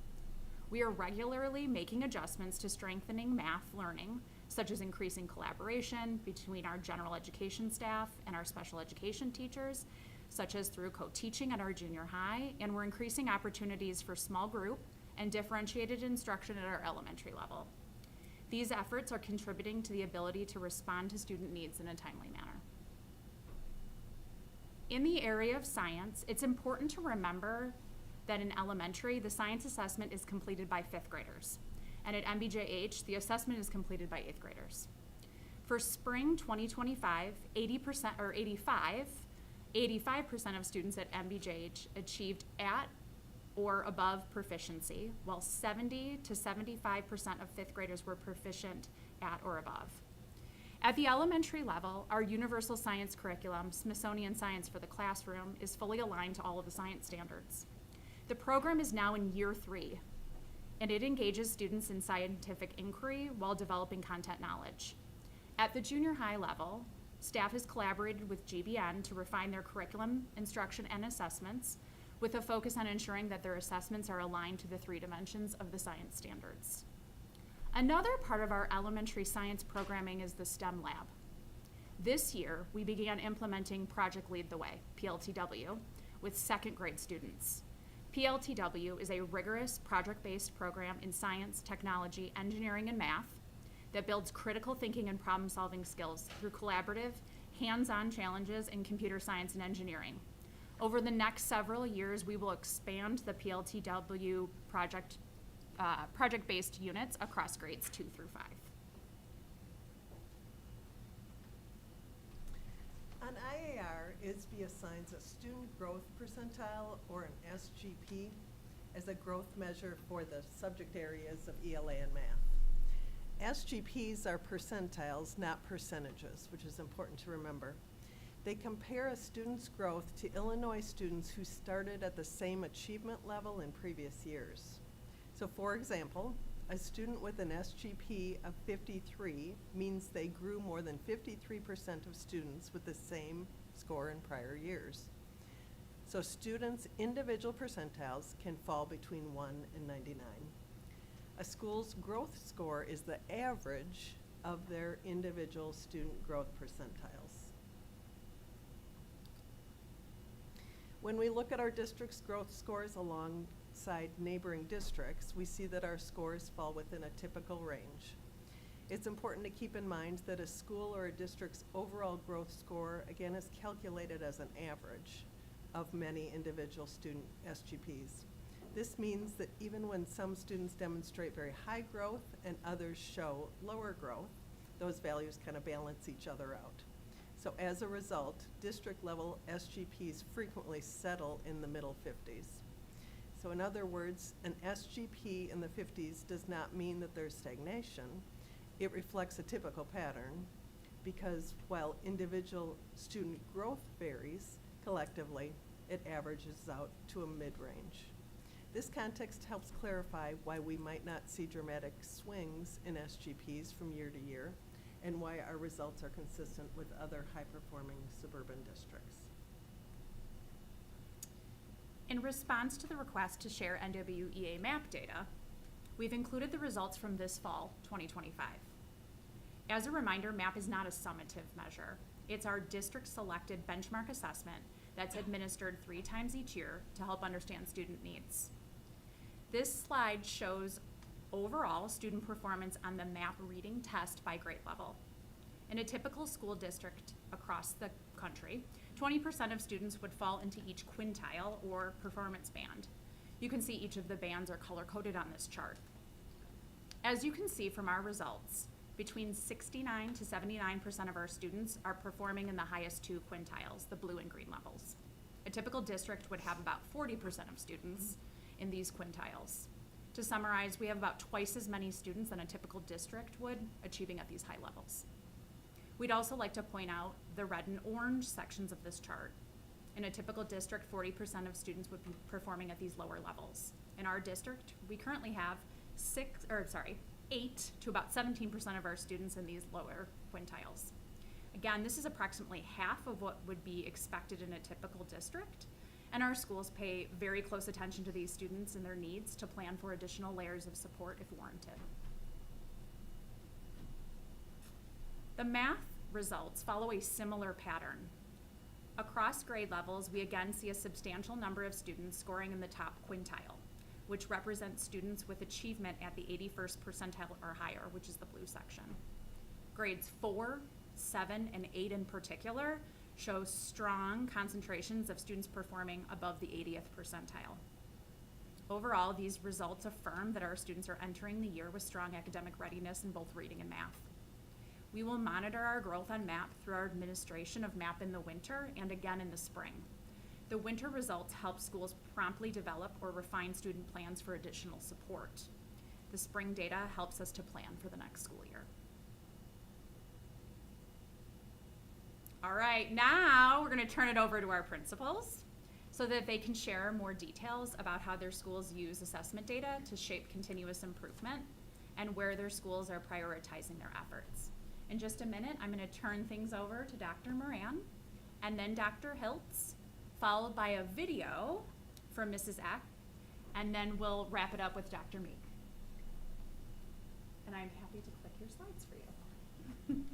We are regularly making adjustments to strengthening math learning, such as increasing collaboration between our general education staff and our special education teachers, such as through co-teaching at our junior high, and we're increasing opportunities for small group and differentiated instruction at our elementary level. These efforts are contributing to the ability to respond to student needs in a timely manner. In the area of science, it's important to remember that in elementary, the science assessment is completed by 5th graders. And at MBJH, the assessment is completed by 8th graders. For spring 2025, 85% of students at MBJH achieved at or above proficiency, while 70 to 75% of 5th graders were proficient at or above. At the elementary level, our universal science curriculum, Smithsonian Science for the Classroom, is fully aligned to all of the science standards. The program is now in year 3, and it engages students in scientific inquiry while developing content knowledge. At the junior high level, staff has collaborated with GBN to refine their curriculum, instruction, and assessments with a focus on ensuring that their assessments are aligned to the 3 dimensions of the science standards. Another part of our elementary science programming is the STEM lab. This year, we began implementing Project Lead the Way, PLTW, with 2nd grade students. PLTW is a rigorous project-based program in science, technology, engineering, and math that builds critical thinking and problem-solving skills through collaborative, hands-on challenges in computer science and engineering. Over the next several years, we will expand the PLTW project-based units across grades 2 through 5. On IAR, ISB assigns a student growth percentile, or an SGP, as a growth measure for the subject areas of ELA and math. SGPs are percentiles, not percentages, which is important to remember. They compare a student's growth to Illinois students who started at the same achievement level in previous years. So for example, a student with an SGP of 53 means they grew more than 53% of students with the same score in prior years. So students' individual percentiles can fall between 1 and 99. A school's growth score is the average of their individual student growth percentiles. When we look at our district's growth scores alongside neighboring districts, we see that our scores fall within a typical range. It's important to keep in mind that a school or a district's overall growth score, again, is calculated as an average of many individual student SGPs. This means that even when some students demonstrate very high growth and others show lower growth, those values kind of balance each other out. So as a result, district level SGPs frequently settle in the middle 50s. So in other words, an SGP in the 50s does not mean that there's stagnation. It reflects a typical pattern, because while individual student growth varies, collectively, it averages out to a mid-range. This context helps clarify why we might not see dramatic swings in SGPs from year to year, and why our results are consistent with other high-performing suburban districts. In response to the request to share NWEA MAP data, we've included the results from this fall, 2025. As a reminder, MAP is not a summative measure. It's our district-selected benchmark assessment that's administered 3 times each year to help understand student needs. This slide shows overall student performance on the MAP reading test by grade level. In a typical school district across the country, 20% of students would fall into each quintile or performance band. You can see each of the bands are color-coded on this chart. As you can see from our results, between 69 to 79% of our students are performing in the highest 2 quintiles, the blue and green levels. A typical district would have about 40% of students in these quintiles. To summarize, we have about twice as many students than a typical district would achieving at these high levels. We'd also like to point out the red and orange sections of this chart. In a typical district, 40% of students would be performing at these lower levels. In our district, we currently have 8 to about 17% of our students in these lower quintiles. Again, this is approximately half of what would be expected in a typical district, and our schools pay very close attention to these students and their needs to plan for additional layers of support if warranted. The math results follow a similar pattern. Across grade levels, we again see a substantial number of students scoring in the top quintile, which represents students with achievement at the 81st percentile or higher, which is the blue section. Grades 4, 7, and 8 in particular show strong concentrations of students performing above the 80th percentile. Overall, these results affirm that our students are entering the year with strong academic readiness in both reading and math. We will monitor our growth on MAP through our administration of MAP in the winter and again in the spring. The winter results help schools promptly develop or refine student plans for additional support. The spring data helps us to plan for the next school year. All right, now we're gonna turn it over to our principals so that they can share more details about how their schools use assessment data to shape continuous improvement and where their schools are prioritizing their efforts. In just a minute, I'm gonna turn things over to Dr. Moran and then Dr. Hiltz, followed by a video from Mrs. Eck, and then we'll wrap it up with Dr. Meek. And I'm happy to click your slides for you.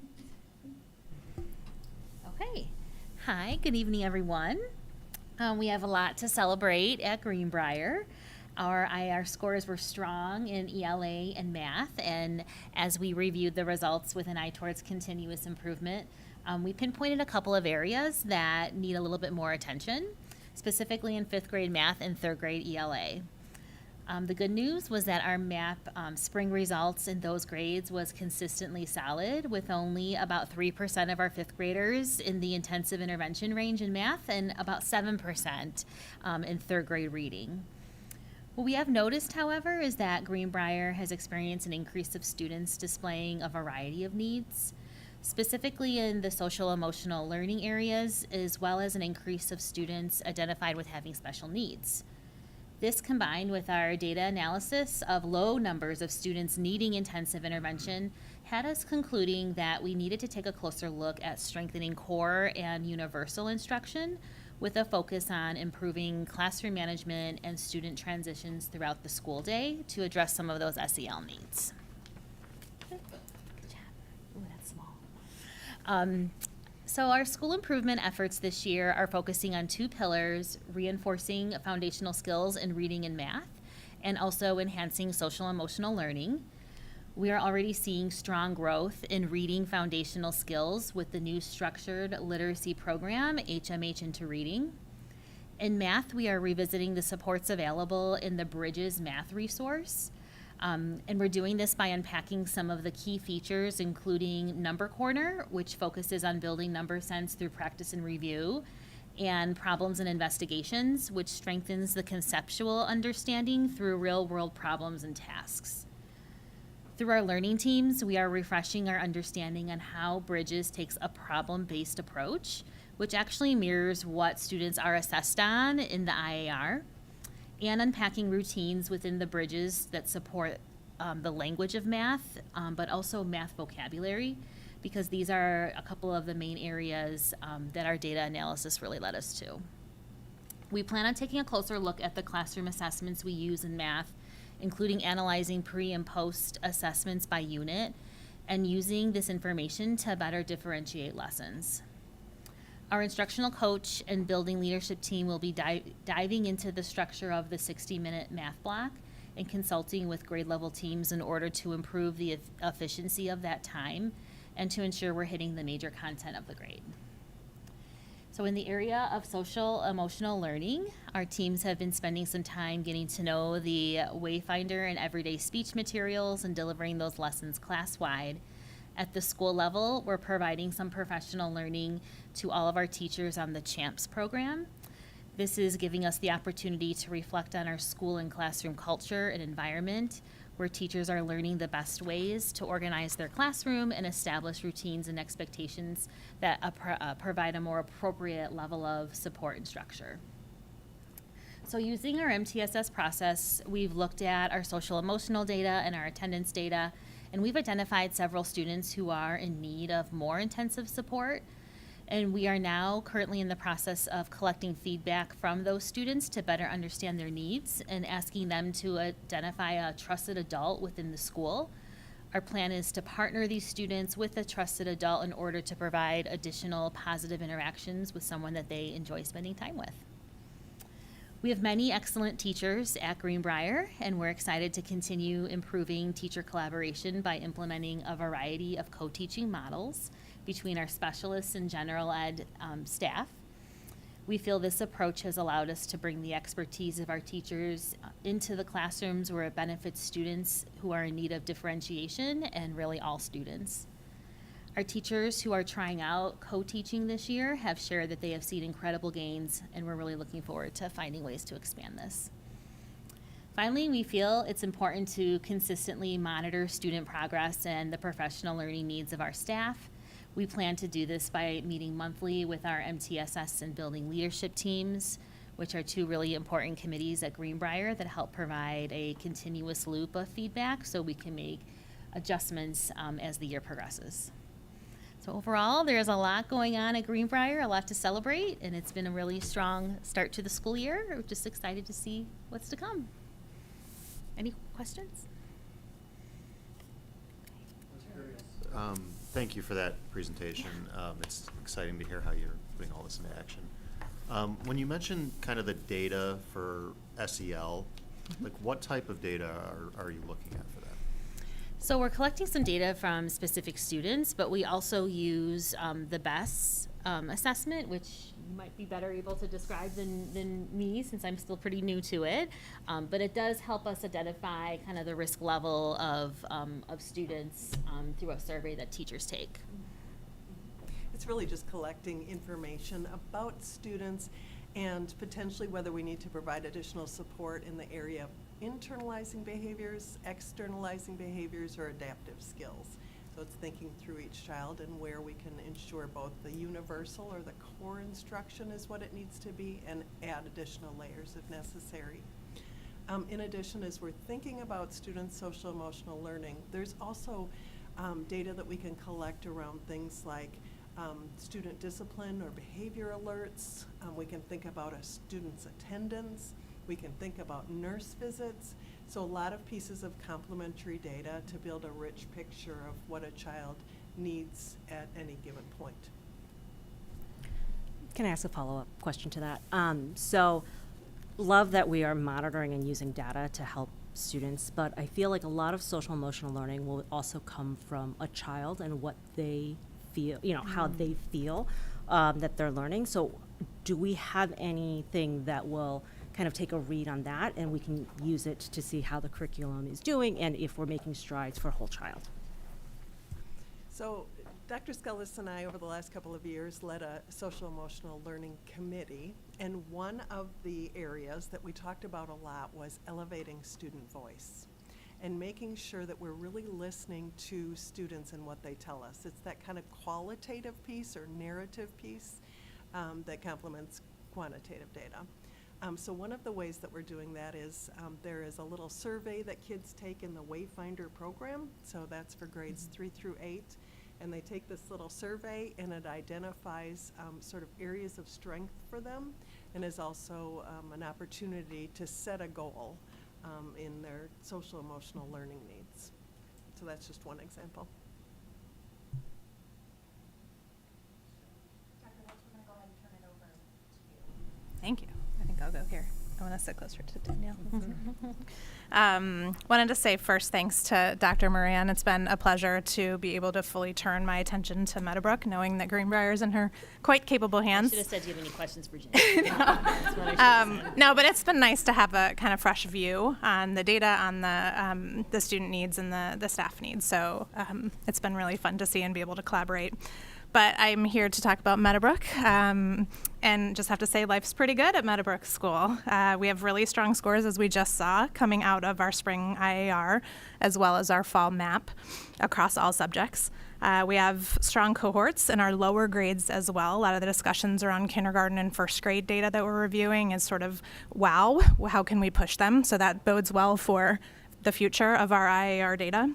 Okay. Hi, good evening, everyone. We have a lot to celebrate at Greenbrier. Our IR scores were strong in ELA and math, and as we reviewed the results with an eye towards continuous improvement, we pinpointed a couple of areas that need a little bit more attention, specifically in 5th grade math and 3rd grade ELA. The good news was that our MAP spring results in those grades was consistently solid, with only about 3% of our 5th graders in the intensive intervention range in math and about 7% in 3rd grade reading. What we have noticed, however, is that Greenbrier has experienced an increase of students displaying a variety of needs, specifically in the social emotional learning areas, as well as an increase of students identified with having special needs. This, combined with our data analysis of low numbers of students needing intensive intervention, had us concluding that we needed to take a closer look at strengthening core and universal instruction with a focus on improving classroom management and student transitions throughout the school day to address some of those SEL needs. Good job. Ooh, that's small. So our school improvement efforts this year are focusing on 2 pillars: reinforcing foundational skills in reading and math, and also enhancing social emotional learning. We are already seeing strong growth in reading foundational skills with the new structured literacy program, HMH Into Reading. In math, we are revisiting the supports available in the Bridges math resource. And we're doing this by unpacking some of the key features, including Number Corner, which focuses on building number sense through practice and review, and Problems and Investigations, which strengthens the conceptual understanding through real-world problems and tasks. Through our learning teams, we are refreshing our understanding on how Bridges takes a problem-based approach, which actually mirrors what students are assessed on in the IAR, and unpacking routines within the Bridges that support the language of math, but also math vocabulary, because these are a couple of the main areas that our data analysis really led us to. We plan on taking a closer look at the classroom assessments we use in math, including analyzing pre and post assessments by unit, and using this information to better differentiate lessons. Our instructional coach and building leadership team will be diving into the structure of the 60-minute math block and consulting with grade level teams in order to improve the efficiency of that time and to ensure we're hitting the major content of the grade. So in the area of social emotional learning, our teams have been spending some time getting to know the Wayfinder and everyday speech materials and delivering those lessons class-wide. At the school level, we're providing some professional learning to all of our teachers on the CHAMPS program. This is giving us the opportunity to reflect on our school and classroom culture and environment, where teachers are learning the best ways to organize their classroom and establish routines and expectations that provide a more appropriate level of support and structure. So using our MTSS process, we've looked at our social emotional data and our attendance data, and we've identified several students who are in need of more intensive support. And we are now currently in the process of collecting feedback from those students to better understand their needs and asking them to identify a trusted adult within the school. Our plan is to partner these students with a trusted adult in order to provide additional positive interactions with someone that they enjoy spending time with. We have many excellent teachers at Greenbrier, and we're excited to continue improving teacher collaboration by implementing a variety of co-teaching models between our specialists and general ed staff. We feel this approach has allowed us to bring the expertise of our teachers into the classrooms where it benefits students who are in need of differentiation and really all students. Our teachers who are trying out co-teaching this year have shared that they have seen incredible gains, and we're really looking forward to finding ways to expand this. Finally, we feel it's important to consistently monitor student progress and the professional learning needs of our staff. We plan to do this by meeting monthly with our MTSS and building leadership teams, which are two really important committees at Greenbrier that help provide a continuous loop of feedback so we can make adjustments as the year progresses. So overall, there's a lot going on at Greenbrier, a lot to celebrate, and it's been a really strong start to the school year. We're just excited to see what's to come. Any questions? Thank you for that presentation. It's exciting to hear how you're putting all this into action. When you mentioned kind of the data for SEL, like what type of data are you looking at for that? So we're collecting some data from specific students, but we also use the BESS assessment, which you might be better able to describe than me since I'm still pretty new to it. But it does help us identify kind of the risk level of students through a survey that teachers take. It's really just collecting information about students and potentially whether we need to provide additional support in the area of internalizing behaviors, externalizing behaviors, or adaptive skills. So it's thinking through each child and where we can ensure both the universal or the core instruction is what it needs to be and add additional layers if necessary. In addition, as we're thinking about students' social emotional learning, there's also data that we can collect around things like student discipline or behavior alerts. We can think about a student's attendance. We can think about nurse visits. So a lot of pieces of complementary data to build a rich picture of what a child needs at any given point. Can I ask a follow-up question to that? So love that we are monitoring and using data to help students, but I feel like a lot of social emotional learning will also come from a child and what they feel, how they feel that they're learning. So do we have anything that will kind of take a read on that and we can use it to see how the curriculum is doing and if we're making strides for a whole child? So Dr. Scullis and I, over the last couple of years, led a social emotional learning committee, and one of the areas that we talked about a lot was elevating student voice and making sure that we're really listening to students and what they tell us. It's that kind of qualitative piece or narrative piece that complements quantitative data. So one of the ways that we're doing that is there is a little survey that kids take in the Wayfinder program. So that's for grades 3 through 8. And they take this little survey and it identifies sort of areas of strength for them and is also an opportunity to set a goal in their social emotional learning needs. So that's just one example. Dr. Waltz, we're going to go ahead and turn it over to you. Thank you. I think I'll go here. I want to sit closer to Danielle. Wanted to say first thanks to Dr. Moran. It's been a pleasure to be able to fully turn my attention to Meadowbrook, knowing that Greenbrier is in her quite capable hands. I should have said, do you have any questions, Virginia? That's what I should have said. No, but it's been nice to have a kind of fresh view on the data, on the student needs and the staff needs. So it's been really fun to see and be able to collaborate. But I'm here to talk about Meadowbrook, and just have to say life's pretty good at Meadowbrook School. We have really strong scores, as we just saw, coming out of our spring IAR, as well as our fall MAP across all subjects. We have strong cohorts in our lower grades as well. A lot of the discussions around kindergarten and first grade data that we're reviewing is sort of, wow, how can we push them? So that bodes well for the future of our IAR data.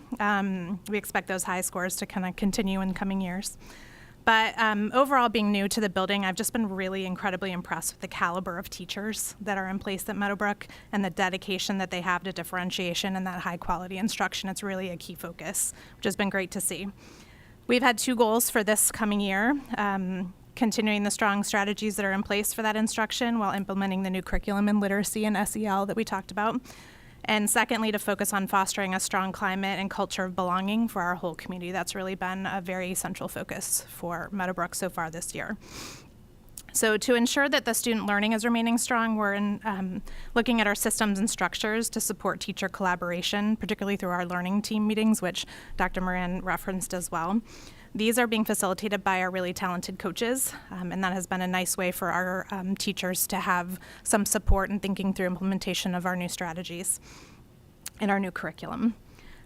We expect those high scores to kind of continue in coming years. But overall, being new to the building, I've just been really incredibly impressed with the caliber of teachers that are in place at Meadowbrook and the dedication that they have to differentiation and that high quality instruction. It's really a key focus, which has been great to see. We've had 2 goals for this coming year, continuing the strong strategies that are in place for that instruction while implementing the new curriculum in literacy and SEL that we talked about. And secondly, to focus on fostering a strong climate and culture of belonging for our whole community. That's really been a very central focus for Meadowbrook so far this year. So to ensure that the student learning is remaining strong, we're looking at our systems and structures to support teacher collaboration, particularly through our learning team meetings, which Dr. Moran referenced as well. These are being facilitated by our really talented coaches, and that has been a nice way for our teachers to have some support in thinking through implementation of our new strategies and our new curriculum.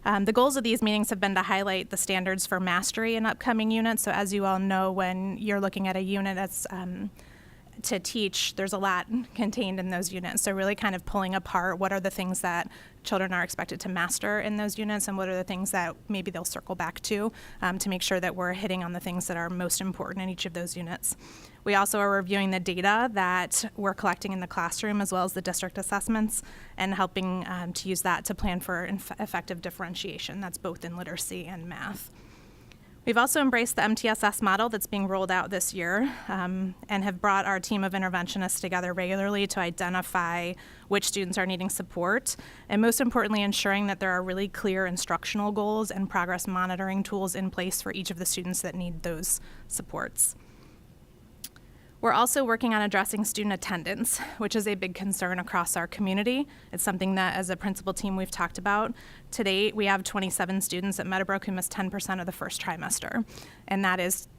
The goals of these meetings have been to highlight the standards for mastery in upcoming units. So as you all know, when you're looking at a unit that's to teach, there's a lot contained in those units. So really kind of pulling apart what are the things that children are expected to master in those units and what are the things that maybe they'll circle back to make sure that we're hitting on the things that are most important in each of those units. We also are reviewing the data that we're collecting in the classroom as well as the district assessments and helping to use that to plan for effective differentiation. That's both in literacy and math. We've also embraced the MTSS model that's being rolled out this year and have brought our team of interventionists together regularly to identify which students are needing support, and most importantly, ensuring that there are really clear instructional goals and progress monitoring tools in place for each of the students that need those supports. We're also working on addressing student attendance, which is a big concern across our community. It's something that as a principal team we've talked about. To date, we have 27 students at Meadowbrook who missed 10% of the first trimester, and that is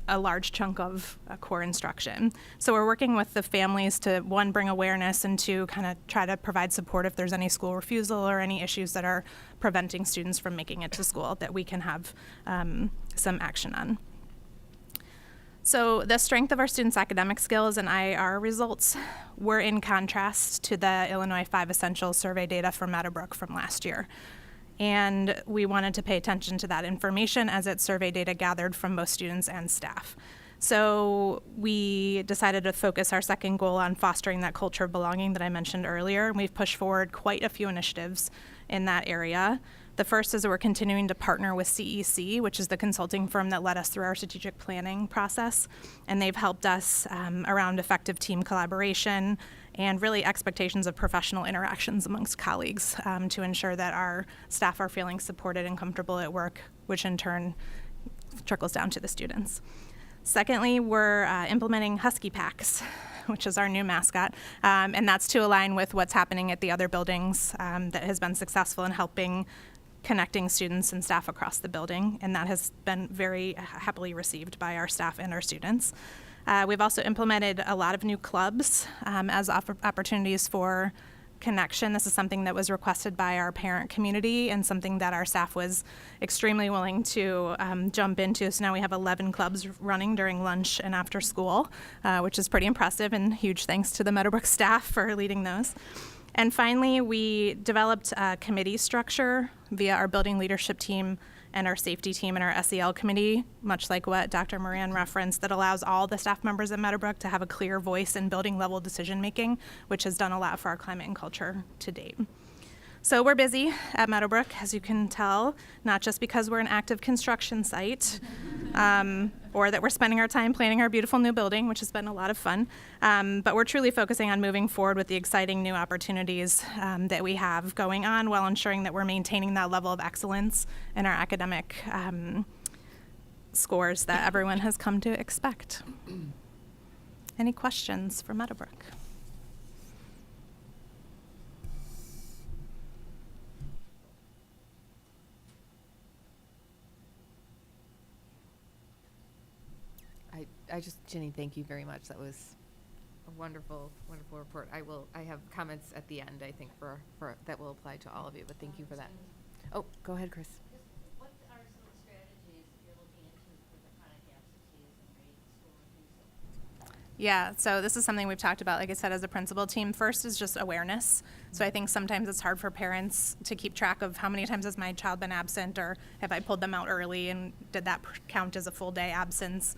a large chunk of core instruction. So we're working with the families to, one, bring awareness, and two, kind of try to provide support if there's any school refusal or any issues that are preventing students from making it to school that we can have some action on. So the strength of our students' academic skills and IAR results were in contrast to the Illinois 5 Essentials survey data from Meadowbrook from last year. And we wanted to pay attention to that information as it's survey data gathered from both students and staff. So we decided to focus our second goal on fostering that culture of belonging that I mentioned earlier. And we've pushed forward quite a few initiatives in that area. The first is that we're continuing to partner with CEC, which is the consulting firm that led us through our strategic planning process. And they've helped us around effective team collaboration and really expectations of professional interactions amongst colleagues to ensure that our staff are feeling supported and comfortable at work, which in turn trickles down to the students. Secondly, we're implementing Husky Packs, which is our new mascot, and that's to align with what's happening at the other buildings that has been successful in helping connecting students and staff across the building, and that has been very happily received by our staff and our students. We've also implemented a lot of new clubs as opportunities for connection. This is something that was requested by our parent community and something that our staff was extremely willing to jump into. So now we have 11 clubs running during lunch and after school, which is pretty impressive, and huge thanks to the Meadowbrook staff for leading those. And finally, we developed a committee structure via our building leadership team and our safety team and our SEL committee, much like what Dr. Moran referenced, that allows all the staff members at Meadowbrook to have a clear voice in building level decision making, which has done a lot for our climate and culture to date. So we're busy at Meadowbrook, as you can tell, not just because we're an active construction site or that we're spending our time planning our beautiful new building, which has been a lot of fun, but we're truly focusing on moving forward with the exciting new opportunities that we have going on while ensuring that we're maintaining that level of excellence in our academic scores that everyone has come to expect. Any questions for Meadowbrook? Jenny, thank you very much. That was a wonderful, wonderful report. I have comments at the end, I think, for that will apply to all of you, but thank you for that. Oh, go ahead, Chris. What are some strategies that you're looking into for the chronic absenteeism rate, school refusal? Yeah, so this is something we've talked about, like I said, as a principal team. First is just awareness. So I think sometimes it's hard for parents to keep track of how many times has my child been absent, or have I pulled them out early and did that count as a full day absence?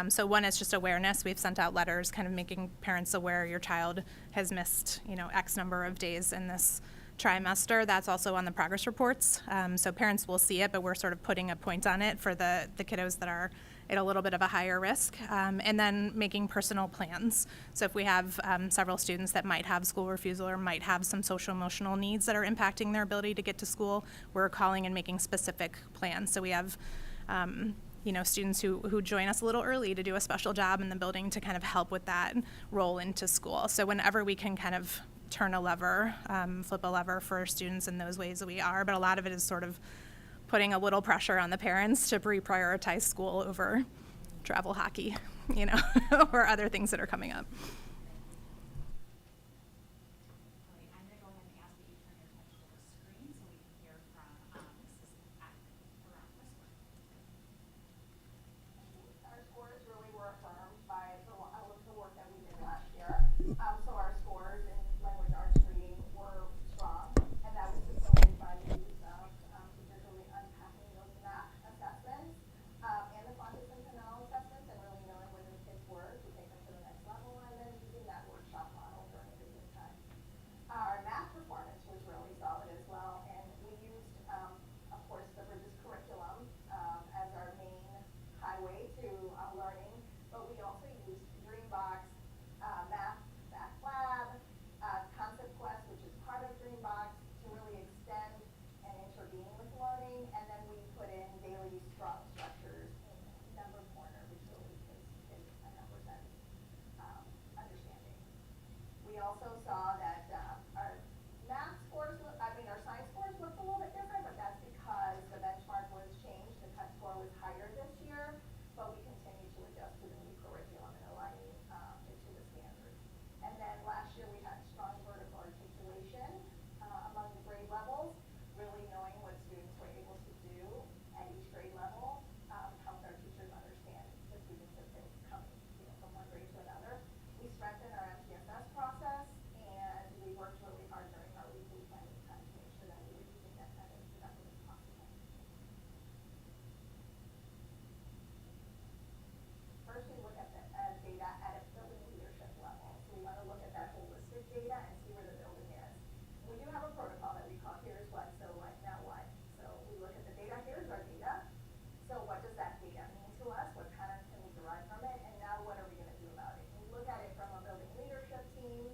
So one is just awareness. We've sent out letters kind of making parents aware your child has missed, X number of days in this trimester. That's also on the progress reports. So parents will see it, but we're sort of putting a point on it for the kiddos that are at a little bit of a higher risk. And then making personal plans. So if we have several students that might have school refusal or might have some social emotional needs that are impacting their ability to get to school, we're calling and making specific plans. So we have students who join us a little early to do a special job in the building to kind of help with that roll into school. So whenever we can kind of turn a lever, flip a lever for students in those ways we are, but a lot of it is sort of putting a little pressure on the parents to reprioritize school over travel hockey, or other things that are coming up. I'm going to go ahead and ask that you turn your attention to the screen so we can hear from we also saw that our math scores, our science scores looked a little bit different, but that's because the benchmark was changed. The cut score was higher this year, but we continue to adjust to the new curriculum and aligning it to the standards. And then last year we had strong vertical articulation among the grade levels, really knowing what students were able to do at each grade level helped our teachers understand the students as they were coming from one grade to another. We strengthened our MTSS process, and we worked really hard during our weekly planning time to make sure that we were using that time as productive as possible. First, we look at the data at a building leadership level. So we want to look at that holistic data and see where the building is. We do have a protocol that we call here's what, so what, now what. So we look at the data, here's our data. So what does that data mean to us? What patterns can we derive from it? And now what are we going to do about it? We look at it from a building leadership team.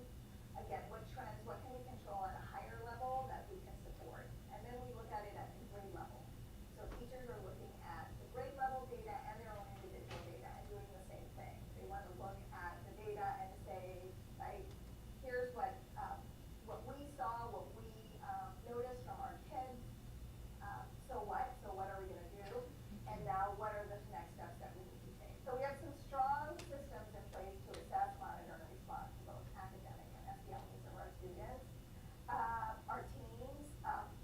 Again, what trends, what can we control at a higher level that we can support? And then we look at it at the grade level. So teachers are looking at the grade level data and their own individual data and doing the same thing. They want to look at the data and say, right, here's what we saw, what we noticed from our kids. So what? So what are we going to do? And now what are the next steps that we need to take? So we have some strong systems in place to assess, monitor, and respond to both academic and SEL needs of our students. Our teams,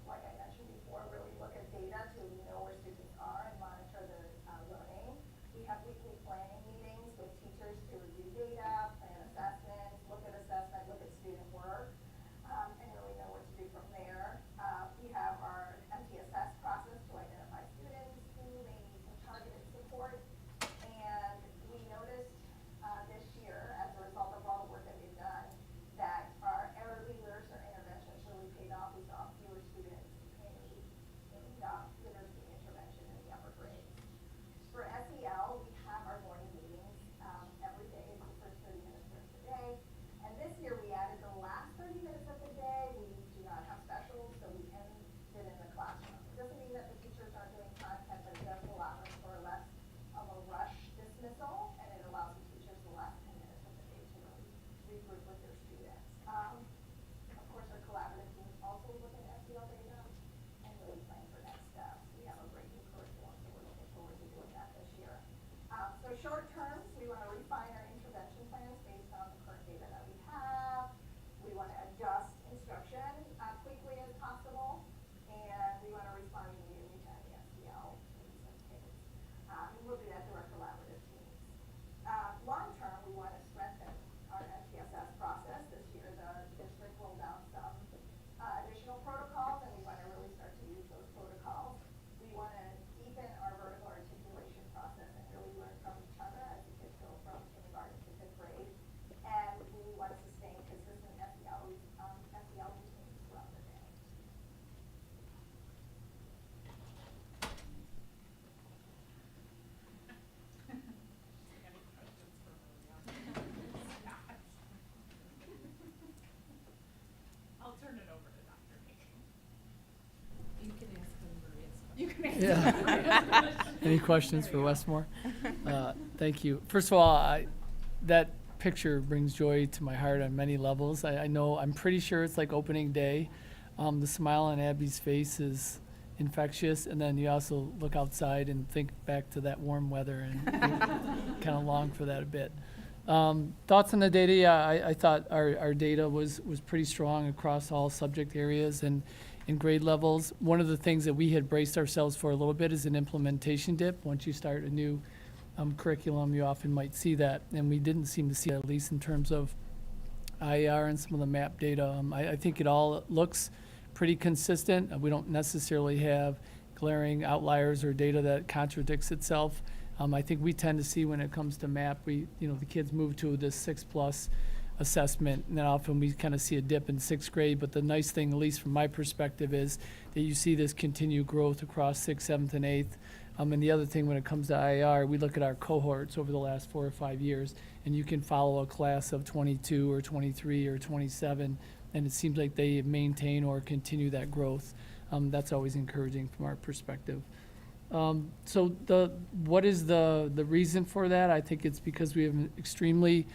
like I mentioned before, really look at data to know where students are and monitor their learning. We have weekly planning meetings with teachers to review data, plan assessments, look at assessment, look at student work, and really know what to do from there. We have our MTSS process to identify students who may need some targeted support. And we noticed this year, as a result of all the work that we've done, that our early literacy interventions really paid off. We saw fewer students in literacy intervention in the upper grades. For SEL, we have our morning meetings every day, the first 30 minutes of the day. And this year we added the last 30 minutes of the day. We do not have specials, so we end it in the classroom. It doesn't mean that the teachers aren't doing content, but it does allow us for less of a rush dismissal, and it allows the teachers the last 10 minutes of the day to really regroup with their students. Of course, our collaborative teams also look at SEL data and really plan for next steps. We have a great new curriculum, so we're looking forward to doing that this year. So short term, we want to refine our intervention plans based on the current data that we have. We want to adjust instruction quickly as possible, and we want to respond immediately to any SEL needs of kids. And we'll do that through our collaborative teams. Long term, we want to strengthen our MTSS process. This year, the district rolled out some additional protocols, and we want to really start to use those protocols. We want to deepen our vertical articulation process and really learn from each other as the kids go from kindergarten to 5th grade. And we want to sustain consistent SEL routines throughout the day. I'll turn it over to Dr. Meeking. You can ask them Maria's Yeah. Any questions for Westmore? Thank you. First of all, that picture brings joy to my heart on many levels. I'm pretty sure it's like opening day. The smile on Abby's face is infectious, and then you also look outside and think back to that warm weather and kind of long for that a bit. Thoughts on the data? Yeah, I thought our data was pretty strong across all subject areas and in grade levels. One of the things that we had braced ourselves for a little bit is an implementation dip. Once you start a new curriculum, you often might see that, and we didn't seem to see that, at least in terms of IER and some of the map data. I think it all looks pretty consistent. We don't necessarily have glaring outliers or data that contradicts itself. I think we tend to see when it comes to map, the kids move to this 6+ assessment, and then often we kind of see a dip in 6th grade. But the nice thing, at least from my perspective, is that you see this continued growth across 6th, 7th, and 8th. And the other thing, when it comes to IER, we look at our cohorts over the last 4 or 5 years, and you can follow a class of 22 or 23 or 27, and it seems like they maintain or continue that growth. That's always encouraging from our perspective. So what is the reason for that? I think it's because we have an extremely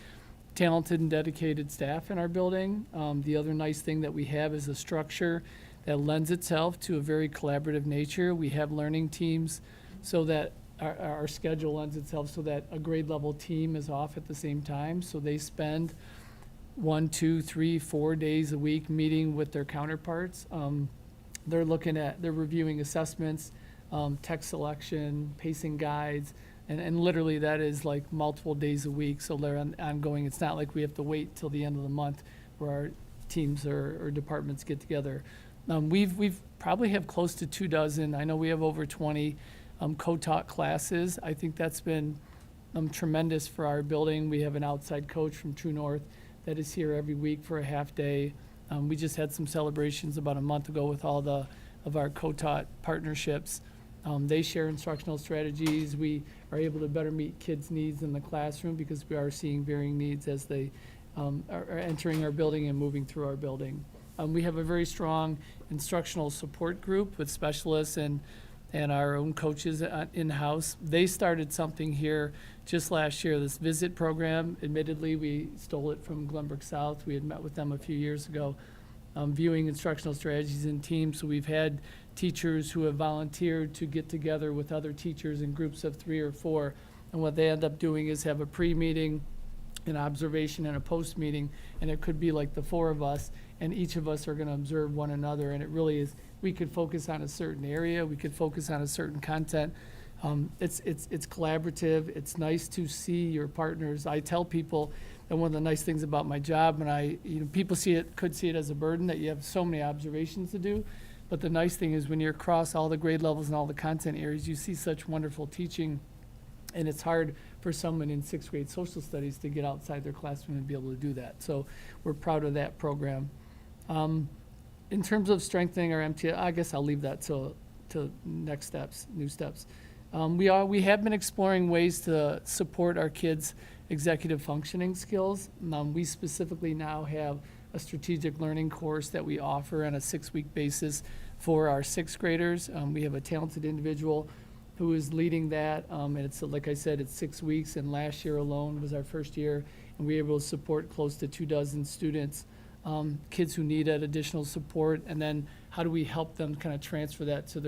talented and dedicated staff in our building. The other nice thing that we have is a structure that lends itself to a very collaborative nature. We have learning teams so that our schedule lends itself so that a grade level team is off at the same time. So they spend 1, 2, 3, 4 days a week meeting with their counterparts. They're reviewing assessments, text selection, pacing guides, and literally that is like multiple days a week. So they're ongoing. It's not like we have to wait till the end of the month where our teams or departments get together. We've probably have close to 24. I know we have over 20 co-taught classes. I think that's been tremendous for our building. We have an outside coach from True North that is here every week for a half day. We just had some celebrations about a month ago with all of our co-taught partnerships. They share instructional strategies. We are able to better meet kids' needs in the classroom because we are seeing varying needs as they are entering our building and moving through our building. We have a very strong instructional support group with specialists and our own coaches in-house. They started something here just last year, this visit program. Admittedly, we stole it from Glenbrook South. We had met with them a few years ago, viewing instructional strategies in teams. So we've had teachers who have volunteered to get together with other teachers in groups of 3 or 4. And what they end up doing is have a pre-meeting, an observation, and a post-meeting. And it could be like the 4 of us, and each of us are going to observe one another. And it really is, we could focus on a certain area. We could focus on a certain content. It's collaborative. It's nice to see your partners. I tell people that one of the nice things about my job, and people could see it as a burden that you have so many observations to do. But the nice thing is when you're across all the grade levels and all the content areas, you see such wonderful teaching. And it's hard for someone in 6th grade social studies to get outside their classroom and be able to do that. So we're proud of that program. In terms of strengthening our MTL, I guess I'll leave that to next steps, new steps. We have been exploring ways to support our kids' executive functioning skills. We specifically now have a strategic learning course that we offer on a 6-week basis for our 6th graders. We have a talented individual who is leading that. And it's, like I said, it's 6 weeks, and last year alone was our first year, and we were able to support close to 24 students, kids who needed additional support, and then how do we help them kind of transfer that to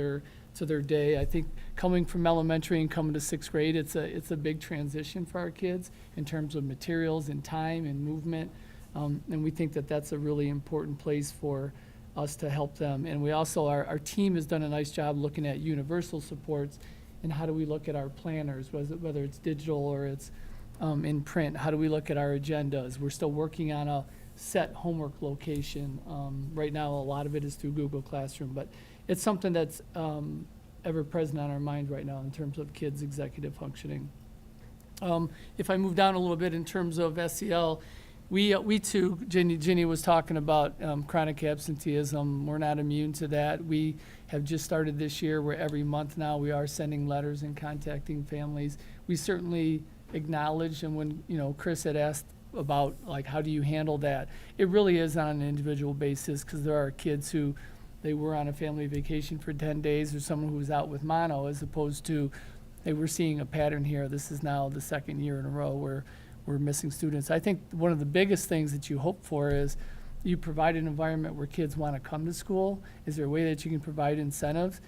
their day. I think coming from elementary and coming to 6th grade, it's a big transition for our kids in terms of materials and time and movement, and we think that that's a really important place for us to help them. And we also, our team has done a nice job looking at universal supports and how do we look at our planners, whether it's digital or it's in print. How do we look at our agendas? We're still working on a set homework location. Right now, a lot of it is through Google Classroom, but it's something that's ever present on our mind right now in terms of kids' executive functioning. If I move down a little bit in terms of SEL, we too, Ginny was talking about chronic absenteeism. We're not immune to that. We have just started this year where every month now we are sending letters and contacting families. We certainly acknowledge, and when Chris had asked about like how do you handle that, it really is on an individual basis because there are kids who they were on a family vacation for 10 days or someone who was out with mono, as opposed to they were seeing a pattern here. This is now the 2nd year in a row where we're missing students. I think one of the biggest things that you hope for is you provide an environment where kids want to come to school. Is there a way that you can provide incentives?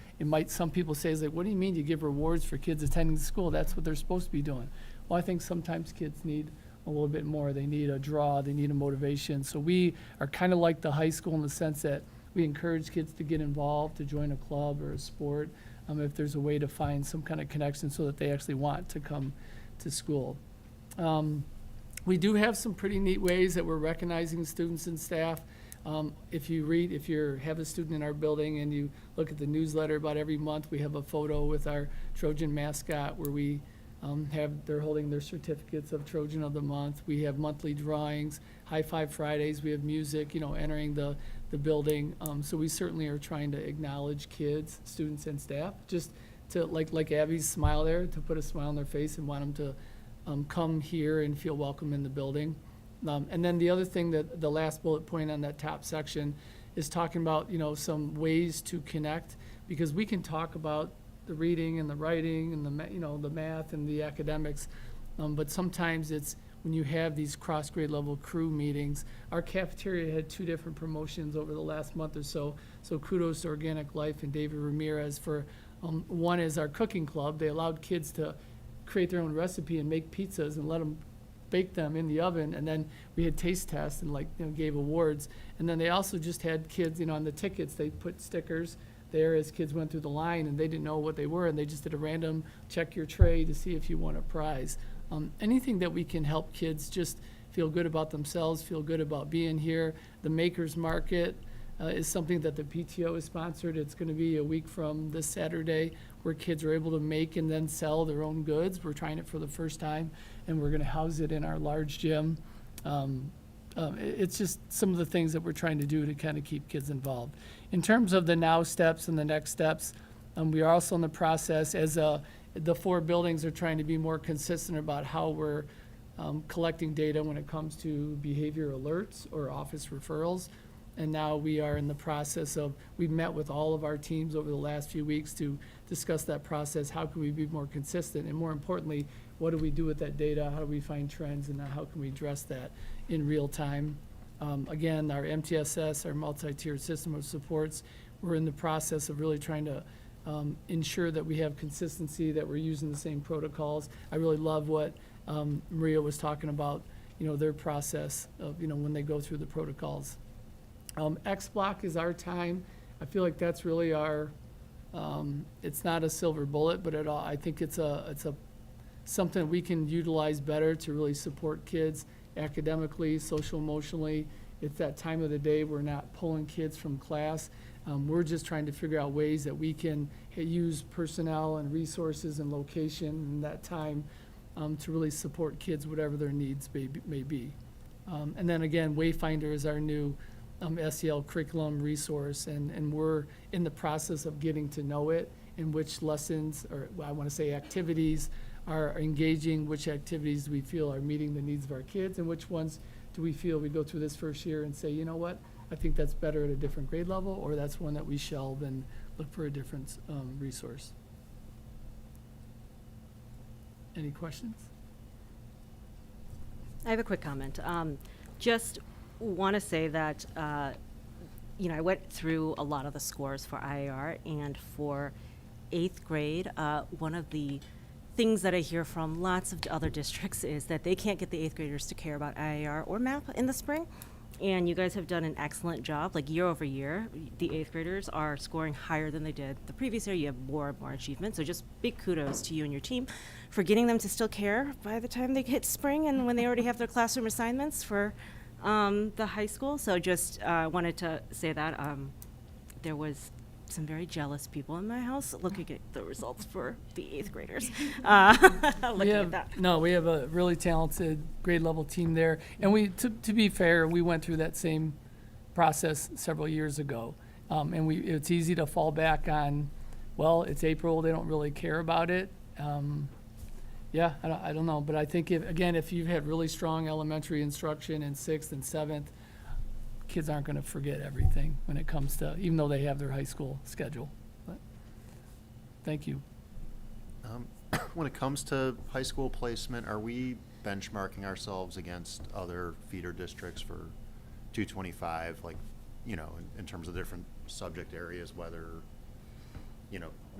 Some people say, is like, what do you mean you give rewards for kids attending the school? That's what they're supposed to be doing. Well, I think sometimes kids need a little bit more. They need a draw, they need a motivation. So we are kind of like the high school in the sense that we encourage kids to get involved, to join a club or a sport, if there's a way to find some kind of connection so that they actually want to come to school. We do have some pretty neat ways that we're recognizing students and staff. If you have a student in our building and you look at the newsletter about every month, we have a photo with our Trojan mascot where we they're holding their certificates of Trojan of the Month. We have monthly drawings, High Five Fridays. We have music, entering the building. So we certainly are trying to acknowledge kids, students, and staff, just to, like Abby's smile there, to put a smile on their face and want them to come here and feel welcome in the building. And then the other thing that the last bullet point on that top section is talking about, some ways to connect, because we can talk about the reading and the writing and the math and the academics, but sometimes when you have these cross-grade level crew meetings. Our cafeteria had 2 different promotions over the last month or so. So kudos to Organic Life and David Ramirez for, one is our cooking club. They allowed kids to create their own recipe and make pizzas and let them bake them in the oven, and then we had taste tests and gave awards. And then they also just had kids, on the tickets, they put stickers there as kids went through the line, and they didn't know what they were, and they just did a random check your tray to see if you won a prize. Anything that we can help kids just feel good about themselves, feel good about being here. The Makers Market is something that the PTO has sponsored. It's going to be a week from this Saturday where kids are able to make and then sell their own goods. We're trying it for the first time, and we're going to house it in our large gym. It's just some of the things that we're trying to do to kind of keep kids involved. In terms of the now steps and the next steps, we are also in the process as the 4 buildings are trying to be more consistent about how we're collecting data when it comes to behavior alerts or office referrals. And now we are in the process of, we've met with all of our teams over the last few weeks to discuss that process. How can we be more consistent? And more importantly, what do we do with that data? How do we find trends? And how can we address that in real time? Again, our MTSS, our multi-tiered system of supports, we're in the process of really trying to ensure that we have consistency, that we're using the same protocols. I really love what Maria was talking about, their process of, when they go through the protocols. X block is our time. I feel like that's really our, it's not a silver bullet, but I think it's something we can utilize better to really support kids academically, social, emotionally. It's that time of the day we're not pulling kids from class. We're just trying to figure out ways that we can use personnel and resources and location and that time to really support kids, whatever their needs may be. And then again, Wayfinder is our new SEL curriculum resource, and we're in the process of getting to know it and which lessons, or I want to say activities, are engaging, which activities we feel are meeting the needs of our kids, and which ones do we feel we go through this first year and say, you know what, I think that's better at a different grade level, or that's one that we shelve and look for a different resource. Any questions? I have a quick comment. Just want to say that, I went through a lot of the scores for IAR, and for 8th grade, one of the things that I hear from lots of other districts is that they can't get the 8th graders to care about IAR or MAP in the spring. And you guys have done an excellent job. Like year over year, the 8th graders are scoring higher than they did the previous year. You have more and more achievement. So just big kudos to you and your team for getting them to still care by the time they hit spring and when they already have their classroom assignments for the high school. So just wanted to say that there was some very jealous people in my house looking at the results for the 8th graders. Looking at that. No, we have a really talented grade level team there. And to be fair, we went through that same process several years ago. And it's easy to fall back on, well, it's April, they don't really care about it. Yeah, I don't know. But I think, if you've had really strong elementary instruction in 6th and 7th, kids aren't going to forget everything when it comes to, even though they have their high school schedule. But thank you. When it comes to high school placement, are we benchmarking ourselves against other feeder districts for 225, like, in terms of different subject areas, whether,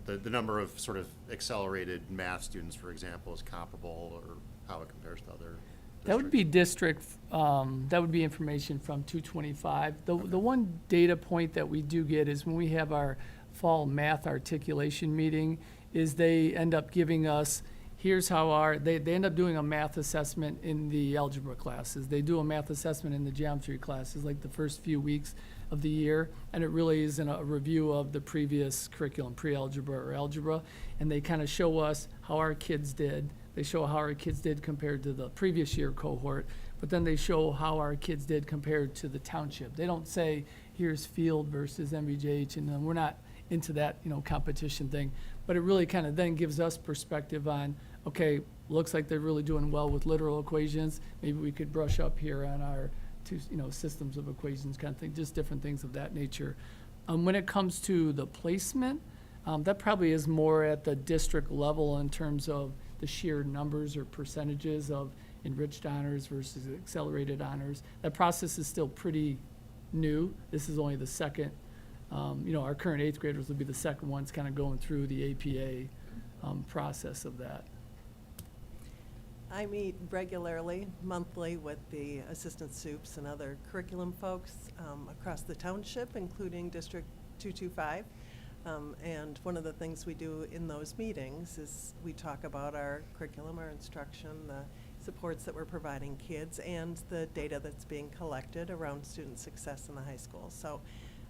the number of sort of accelerated math students, for example, is comparable, or how it compares to other districts? That would be district, that would be information from 225. The one data point that we do get is when we have our fall math articulation meeting, is they end up giving us, here's how they end up doing a math assessment in the algebra classes. They do a math assessment in the geometry classes, like the first few weeks of the year, and it really is a review of the previous curriculum, pre-algebra or algebra, and they kind of show us how our kids did. They show how our kids did compared to the previous year cohort, but then they show how our kids did compared to the township. They don't say, here's field versus MVJH, and we're not into that, competition thing. But it really kind of then gives us perspective on, okay, looks like they're really doing well with literal equations. Maybe we could brush up here on our two, systems of equations kind of thing, just different things of that nature. When it comes to the placement, that probably is more at the district level in terms of the sheer numbers or percentages of enriched honors versus accelerated honors. That process is still pretty new. This is only the second, our current 8th graders will be the second ones kind of going through the APA process of that. I meet regularly, monthly, with the assistant soups and other curriculum folks across the township, including District 225. And one of the things we do in those meetings is we talk about our curriculum, our instruction, the supports that we're providing kids, and the data that's being collected around student success in the high school. So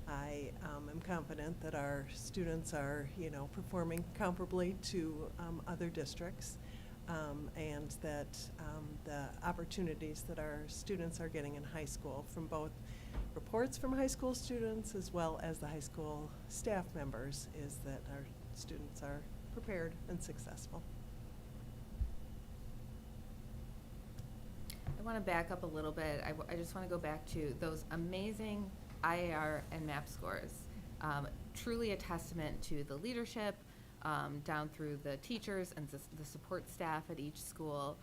I am confident that our students are, performing comparably to other districts. And that the opportunities that our students are getting in high school from both reports from high school students as well as the high school staff members is that our students are prepared and successful. I want to back up a little bit. I just want to go back to those amazing IAR and MAP scores. Truly a testament to the leadership, down through the teachers and the support staff at each school.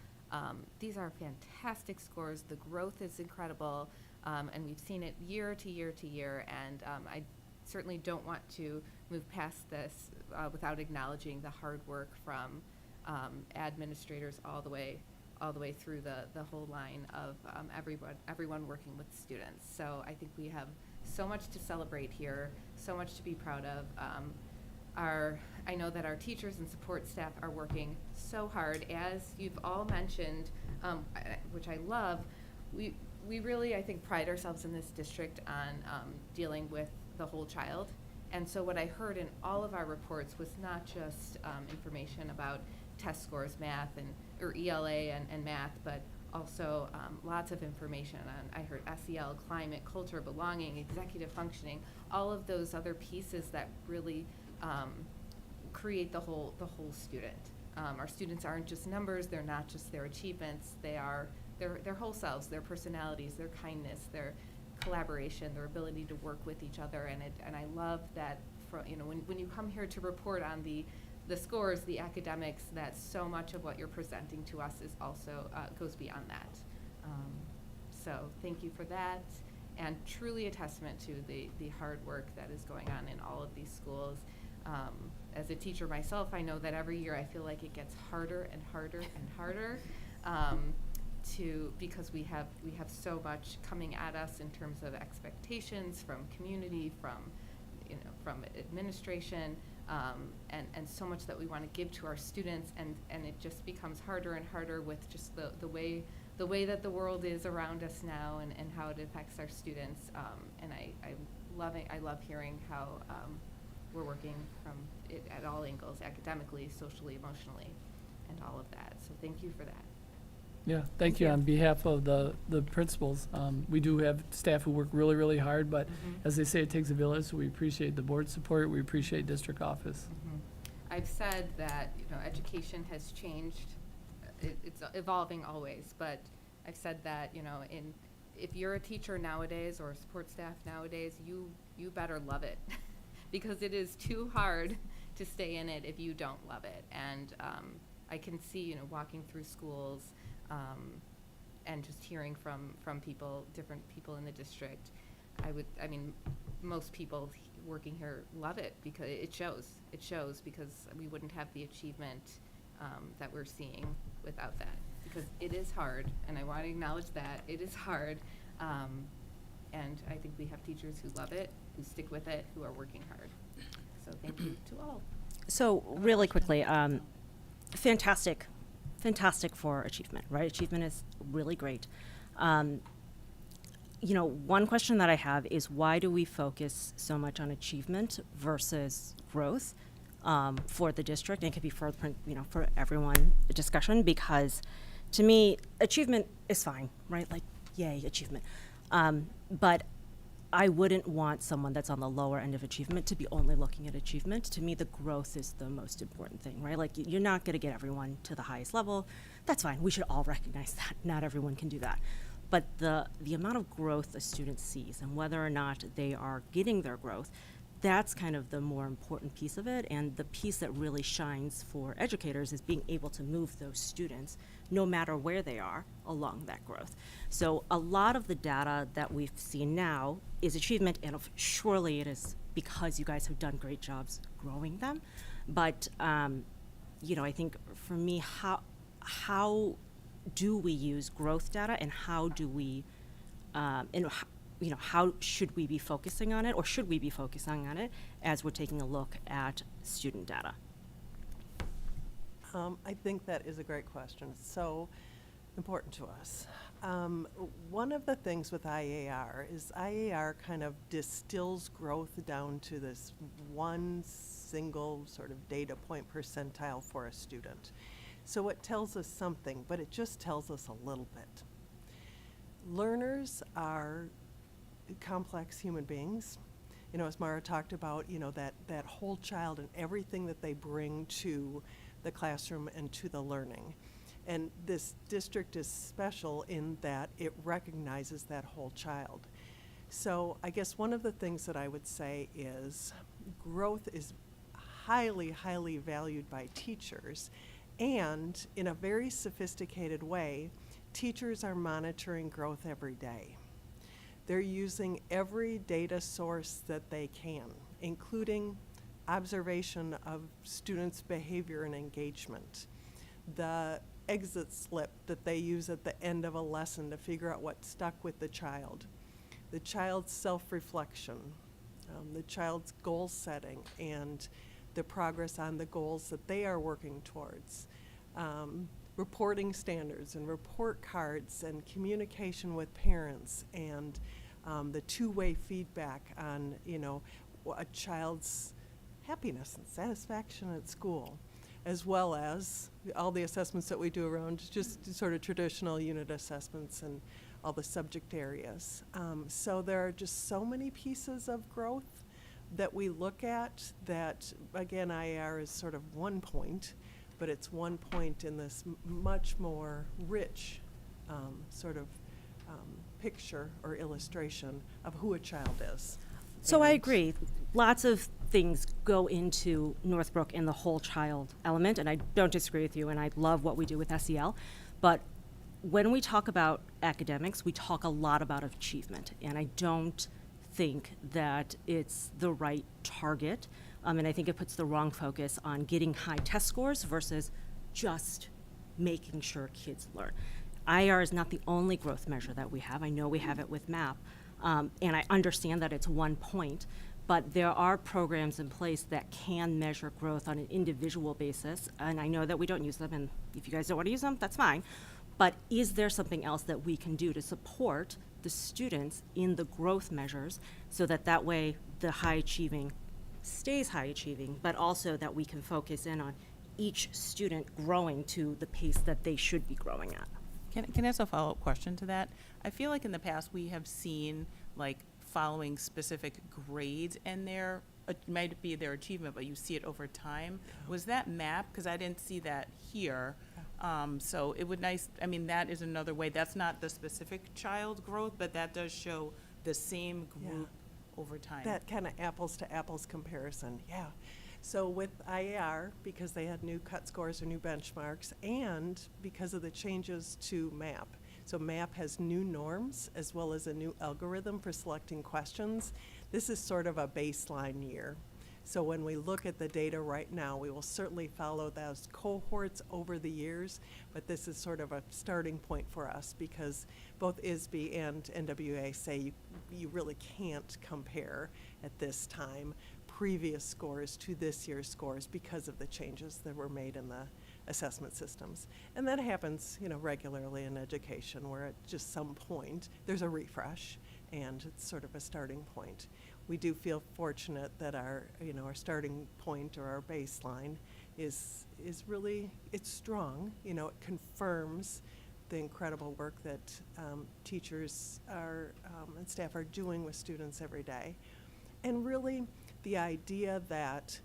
These are fantastic scores. The growth is incredible, and we've seen it year to year to year, and I certainly don't want to move past this without acknowledging the hard work from administrators all the way through the whole line of everyone working with students. So I think we have so much to celebrate here, so much to be proud of. I know that our teachers and support staff are working so hard, as you've all mentioned, which I love. We really, I think, pride ourselves in this district on dealing with the whole child. And so what I heard in all of our reports was not just information about test scores, math or ELA and math, but also lots of information on, I heard SEL, climate, culture, belonging, executive functioning, all of those other pieces that really create the whole student. Our students aren't just numbers, they're not just their achievements, they are their whole selves, their personalities, their kindness, their collaboration, their ability to work with each other, and I love that when you come here to report on the scores, the academics, that so much of what you're presenting to us is also goes beyond that. So thank you for that, and truly a testament to the hard work that is going on in all of these schools. As a teacher myself, I know that every year I feel like it gets harder and harder and harder because we have so much coming at us in terms of expectations from community, from administration, and so much that we want to give to our students, and it just becomes harder and harder with just the way that the world is around us now, and how it affects our students. And I love hearing how we're working from it at all angles, academically, socially, emotionally, and all of that. So thank you for that. Yeah, thank you. On behalf of the principals, we do have staff who work really, really hard, but as they say, it takes a village, so we appreciate the board support, we appreciate district office. I've said that education has changed. It's evolving always, but I've said that if you're a teacher nowadays or a support staff nowadays, you better love it because it is too hard to stay in it if you don't love it. And I can see walking through schools and just hearing from people, different people in the district. Most people working here love it because it shows because we wouldn't have the achievement that we're seeing without that, because it is hard, and I want to acknowledge that it is hard, and I think we have teachers who love it, who stick with it, who are working hard. So thank you to all. So really quickly, fantastic for achievement, right? Achievement is really great. One question that I have is, why do we focus so much on achievement versus growth for the district? And it could be for everyone, a discussion, because to me, achievement is fine, right? Like, yay, achievement. But I wouldn't want someone that's on the lower end of achievement to be only looking at achievement. To me, the growth is the most important thing, right? Like, you're not going to get everyone to the highest level. That's fine. We should all recognize that. Not everyone can do that. But the amount of growth a student sees and whether or not they are getting their growth, that's kind of the more important piece of it, and the piece that really shines for educators is being able to move those students, no matter where they are, along that growth. So a lot of the data that we've seen now is achievement, and surely it is because you guys have done great jobs growing them. But I think for me, how do we use growth data, and how do we, how should we be focusing on it, or should we be focusing on it as we're taking a look at student data? I think that is a great question. It's so important to us. One of the things with IAR is IAR kind of distills growth down to this one single sort of data point percentile for a student. So it tells us something, but it just tells us a little bit. Learners are complex human beings. As Mara talked about, that whole child and everything that they bring to the classroom and to the learning. And this district is special in that it recognizes that whole child. So I guess one of the things that I would say is growth is highly, highly valued by teachers. And in a very sophisticated way, teachers are monitoring growth every day. They're using every data source that they can, including observation of students' behavior and engagement, the exit slip that they use at the end of a lesson to figure out what stuck with the child's self-reflection, the child's goal setting, and the progress on the goals that they are working towards, reporting standards and report cards and communication with parents, and the two-way feedback on a child's happiness and satisfaction at school, as well as all the assessments that we do around just sort of traditional unit assessments and all the subject areas. So there are just so many pieces of growth that we look at that, again, IAR is sort of one point, but it's one point in this much more rich picture or illustration of who a child is. So I agree. Lots of things go into Northbrook and the whole child element, and I don't disagree with you, and I love what we do with SEL. But when we talk about academics, we talk a lot about achievement, and I don't think that it's the right target. And I think it puts the wrong focus on getting high test scores versus just making sure kids learn. IR is not the only growth measure that we have. I know we have it with MAP, and I understand that it's one point, but there are programs in place that can measure growth on an individual basis, and I know that we don't use them, and if you guys don't want to use them, that's fine. But is there something else that we can do to support the students in the growth measures so that way the high achieving stays high achieving, but also that we can focus in on each student growing to the pace that they should be growing at? Can I ask a follow-up question to that? I feel like in the past we have seen following specific grades and their might be their achievement, but you see it over time. Was that MAP? Because I didn't see that here. So it would that is another way. That's not the specific child growth, but that does show the same group over time. That kind of apples to apples comparison, yeah. So with IAR, because they had new cut scores or new benchmarks, and because of the changes to MAP. So MAP has new norms as well as a new algorithm for selecting questions. This is sort of a baseline year. So when we look at the data right now, we will certainly follow those cohorts over the years, but this is sort of a starting point for us because both ISB and NWA say you really can't compare at this time previous scores to this year's scores because of the changes that were made in the assessment systems. And that happens, regularly in education where at just some point there's a refresh and it's sort of a starting point. We do feel fortunate that our starting point or our baseline is really, it's strong. It confirms the incredible work that teachers and staff are doing with students every day. And really the idea that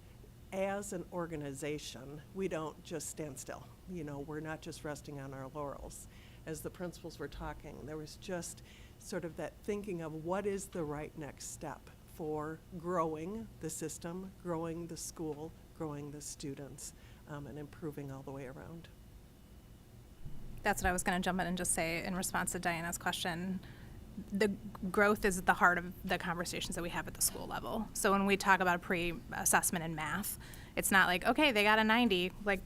as an organization, we don't just stand still. We're not just resting on our laurels. As the principals were talking, there was just sort of that thinking of what is the right next step for growing the system, growing the school, growing the students, and improving all the way around. That's what I was going to jump in and just say in response to Diana's question. The growth is at the heart of the conversations that we have at the school level. So when we talk about a pre-assessment in math, it's not like, okay, they got a 90, like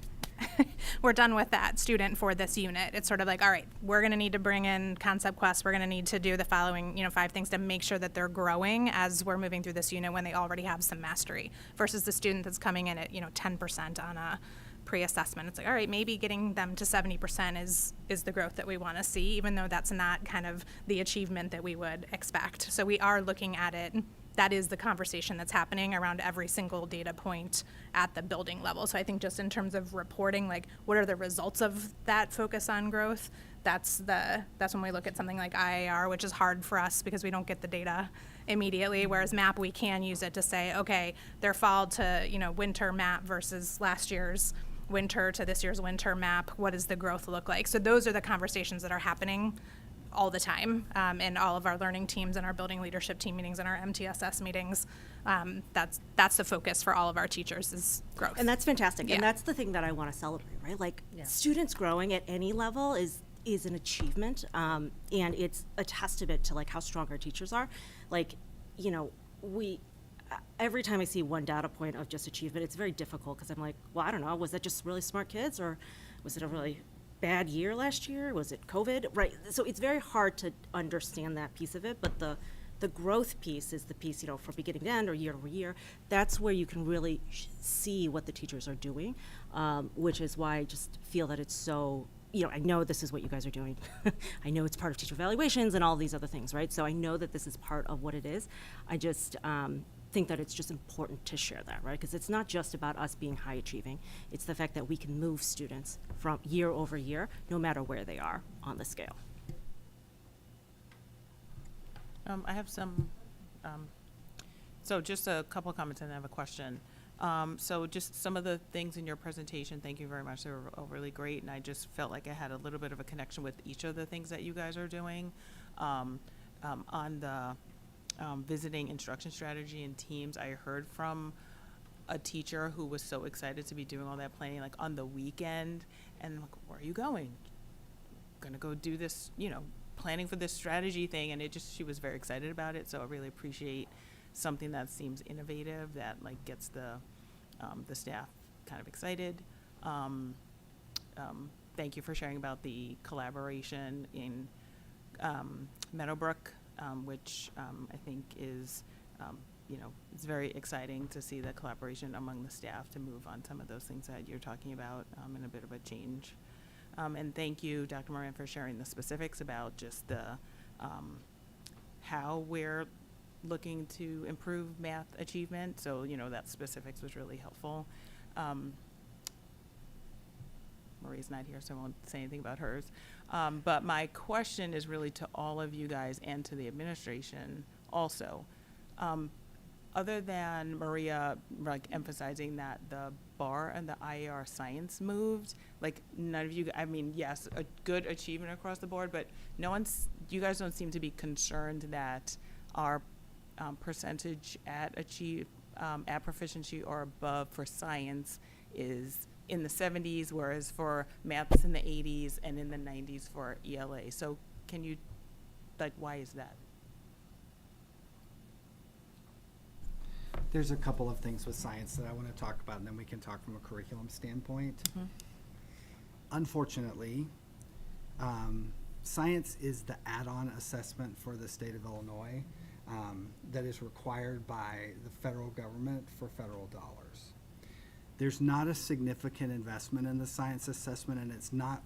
we're done with that student for this unit. It's sort of like, all right, we're going to need to bring in concept quests. We're going to need to do the following, 5 things to make sure that they're growing as we're moving through this unit when they already have some mastery, versus the student that's coming in at, 10% on a pre-assessment. It's like, all right, maybe getting them to 70% is the growth that we want to see, even though that's not kind of the achievement that we would expect. So we are looking at it. That is the conversation that's happening around every single data point at the building level. So I think just in terms of reporting, like what are the results of that focus on growth, that's when we look at something like IAR, which is hard for us because we don't get the data immediately, whereas MAP, we can use it to say, okay, their fall to winter MAP versus last year's winter to this year's winter MAP, what does the growth look like? So those are the conversations that are happening all the time in all of our learning teams and our building leadership team meetings and our MTSS meetings. That's the focus for all of our teachers is growth. And that's fantastic. Yeah. And that's the thing that I want to celebrate, right? Like students growing at any level is an achievement, and it's a testament to like how strong our teachers are. Like, we every time I see one data point of just achievement, it's very difficult because I'm like, well, I don't know, was that just really smart kids, or was it a really bad year last year? Was it COVID? Right. So it's very hard to understand that piece of it, but the growth piece is the piece, from beginning to end or year over year. That's where you can really see what the teachers are doing, which is why I just feel that it's so, I know this is what you guys are doing. I know it's part of teacher evaluations and all these other things, right? So I know that this is part of what it is. I just think that it's just important to share that, right? Because it's not just about us being high achieving. It's the fact that we can move students from year over year, no matter where they are on the scale. I have some, so just a couple of comments and I have a question. So just some of the things in your presentation, thank you very much. They were all really great, and I just felt like I had a little bit of a connection with each of the things that you guys are doing. On the visiting instruction strategy and teams, I heard from a teacher who was so excited to be doing all that planning, like on the weekend, and like, where are you going? Gonna go do this, planning for this strategy thing, and she was very excited about it. So I really appreciate something that seems innovative, that like gets the staff kind of excited. Thank you for sharing about the collaboration in Meadowbrook, which I think is, it's very exciting to see the collaboration among the staff to move on some of those things that you're talking about, and a bit of a change. And thank you, Dr. Moran, for sharing the specifics about just the how we're looking to improve math achievement. So, that specifics was really helpful. Marie's not here, so I won't say anything about hers. But my question is really to all of you guys and to the administration also. Other than Maria like emphasizing that the bar and the IAR science moved, like none of you, I mean, yes, a good achievement across the board, but you guys don't seem to be concerned that our percentage at proficiency or above for science is in the 70s, whereas for math it's in the 80s and in the 90s for ELA. So can you, why is that? There's a couple of things with science that I want to talk about, and then we can talk from a curriculum standpoint. Mm-hmm. Unfortunately, science is the add-on assessment for the state of Illinois that is required by the federal government for federal dollars. There's not a significant investment in the science assessment, and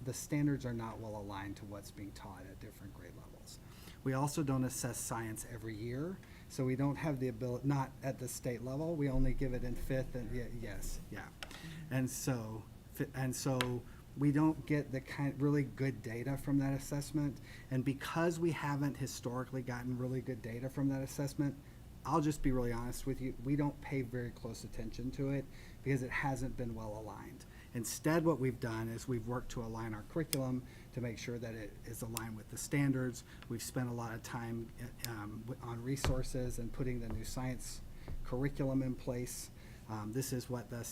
the standards are not well aligned to what's being taught at different grade levels. We also don't assess science every year, so we don't have the ability, not at the state level, we only give it in fifth and And so we don't get the really good data from that assessment. And because we haven't historically gotten really good data from that assessment, I'll just be really honest with you, we don't pay very close attention to it because it hasn't been well aligned. Instead, what we've done is we've worked to align our curriculum to make sure that it is aligned with the standards. We've spent a lot of time on resources and putting the new science curriculum in place. This is what, the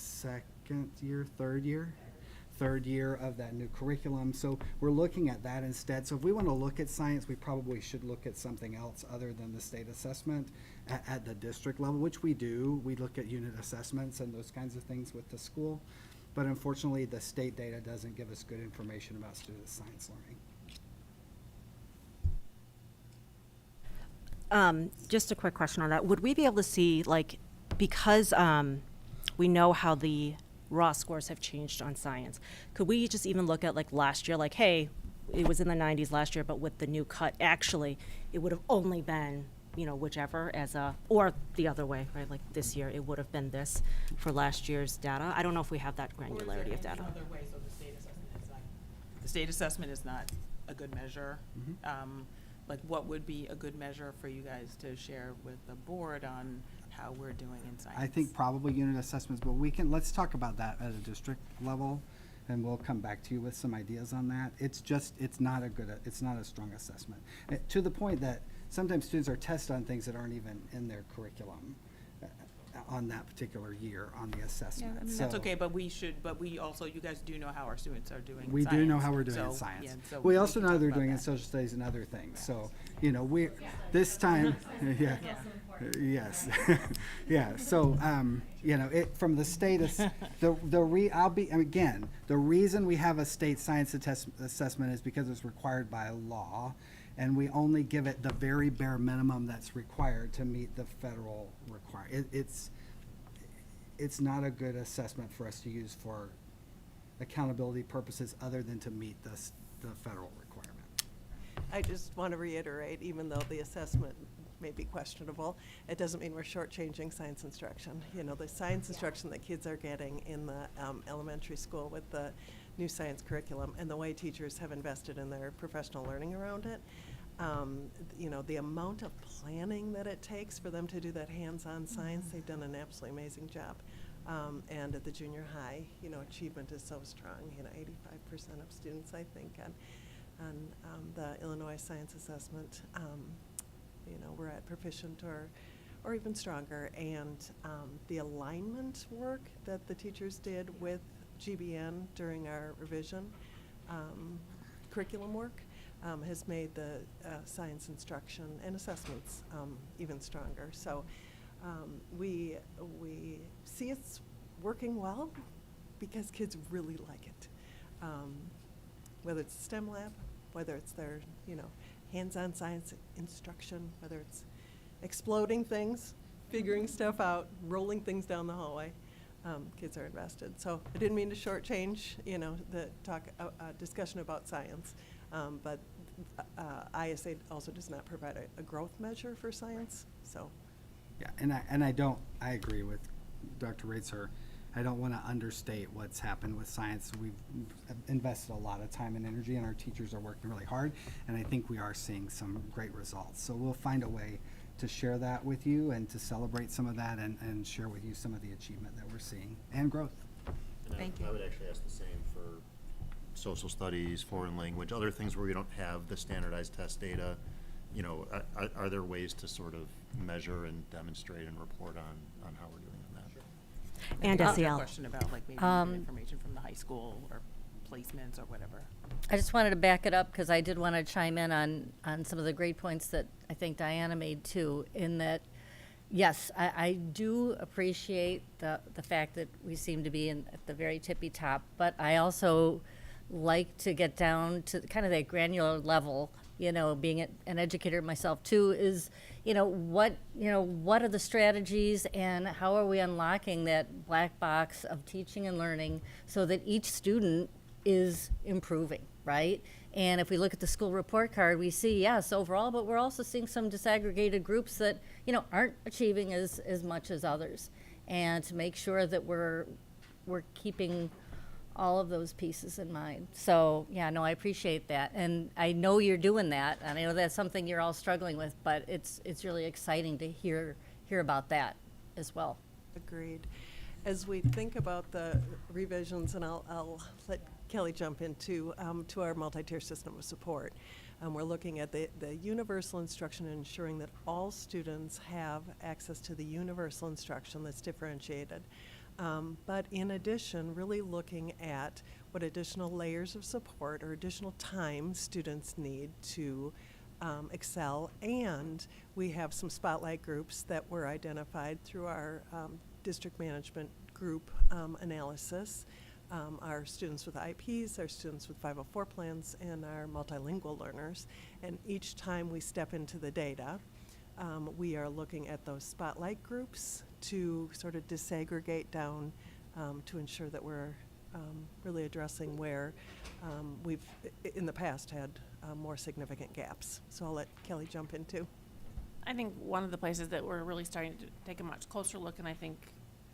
third year of that new curriculum. So we're looking at that instead. So if we want to look at science, we probably should look at something else other than the state assessment at the district level, which we do. We look at unit assessments and those kinds of things with the school. But unfortunately, the state data doesn't give us good information about student science learning. Just a quick question on that. Would we be able to see, like, because we know how the raw scores have changed on science, could we just even look at, like, last year, like, hey, it was in the 90s last year, but with the new cut, actually, it would have only been, you know, whichever as a, or the other way, right? Like this year, it would have been this for last year's data. I don't know if we have that granularity of data. Other way, so the state assessment is not, the state assessment is not a good measure. Like, what would be a good measure for you guys to share with the board on how we're doing in science? I think probably unit assessments, but let's talk about that at a district level, and we'll come back to you with some ideas on that. It's not a strong assessment. To the point that sometimes students are tested on things that aren't even in their curriculum on that particular year on the assessment. Yeah, I mean, that's okay, but we also, you guys do know how our students are doing in We science. do know how we're doing in So, science. yeah, so We also can know how talk they're about doing in that. social studies and other things. So, this time, yes. Yeah, so, from the state, the reason we have a state science assessment is because it's required by law, and we only give it the very bare minimum that's required to meet the federal requirement. It's not a good assessment for us to use for accountability purposes other than to meet the federal requirement. I just want to reiterate, even though the assessment may be questionable, it doesn't mean we're shortchanging science instruction. You know, the science instruction that kids are getting in the elementary school with the new science curriculum and the way teachers have invested in their professional learning around it, the amount of planning that it takes for them to do that hands-on science, they've done an absolutely amazing job. And at the junior high, achievement is so strong. 85% of students, I think, on the Illinois Science Assessment, we're at proficient or even stronger. And the alignment work that the teachers did with GBN during our revision curriculum work has made the science instruction and assessments even stronger. So we see it's working well because kids really like it. Whether it's STEM lab, whether it's their hands-on science instruction, whether it's exploding things, figuring stuff out, rolling things down the hallway, kids are invested. So I didn't mean to shortchange the discussion about science, but ISA also does not provide a growth measure for science. So Yeah, I agree with Dr. Raitzer. I don't want to understate what's happened with science. We've invested a lot of time and energy, and our teachers are working really hard, and I think we are seeing some great results. So we'll find a way to share that with you and to celebrate some of that and share with you some of the achievement that we're seeing and growth. And I would actually ask the same for social studies, foreign language, other things where we don't have the standardized test data. Are there ways to sort of measure and demonstrate and report on how we're doing on that? And A SEL. question about like maybe even information from the high school or placements or whatever. I just wanted to back it up because I did want to chime in on some of the great points that I think Diana made too, in that, yes, I do appreciate the fact that we seem to be at the very tippy top, but I also like to get down to kind of that granular level, being an educator myself too, is, what are the strategies and how are we unlocking that black box of teaching and learning so that each student is improving, right? And if we look at the school report card, we see, yes, overall, but we're also seeing some disaggregated groups that, aren't achieving as much as others. And to make sure that we're keeping all of those pieces in mind. So, yeah, no, I appreciate that. And I know you're doing that, and I know that's something you're all struggling with, but it's really exciting to hear about that as well. Agreed. As we think about the revisions, and I'll let Kelly jump into to our multi-tier system of support. We're looking at the universal instruction and ensuring that all students have access to the universal instruction that's differentiated. But in addition, really looking at what additional layers of support or additional time students need to excel. And we have some spotlight groups that were identified through our district management group analysis. Our students with IEPs, our students with 504 plans, and our multilingual learners. And each time we step into the data, we are looking at those spotlight groups to sort of disaggregate down to ensure that we're really addressing where we've in the past had more significant gaps. So I'll let Kelly jump into. I think one of the places that we're really starting to take a much closer look, and I think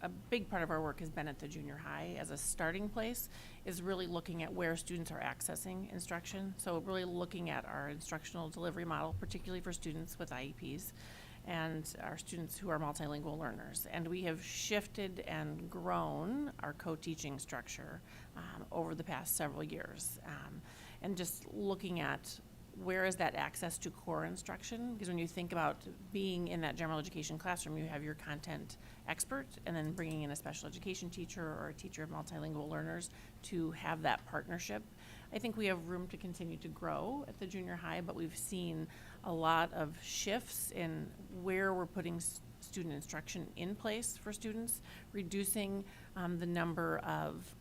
a big part of our work has been at the junior high as a starting place, is really looking at where students are accessing instruction. So really looking at our instructional delivery model, particularly for students with IEPs and our students who are multilingual learners. And we have shifted and grown our co-teaching structure over the past several years. And just looking at where is that access to core instruction? Because when you think about being in that general education classroom, you have your content expert and then bringing in a special education teacher or a teacher of multilingual learners to have that partnership. I think we have room to continue to grow at the junior high, but we've seen a lot of shifts in where we're putting student instruction in place for students, reducing the number of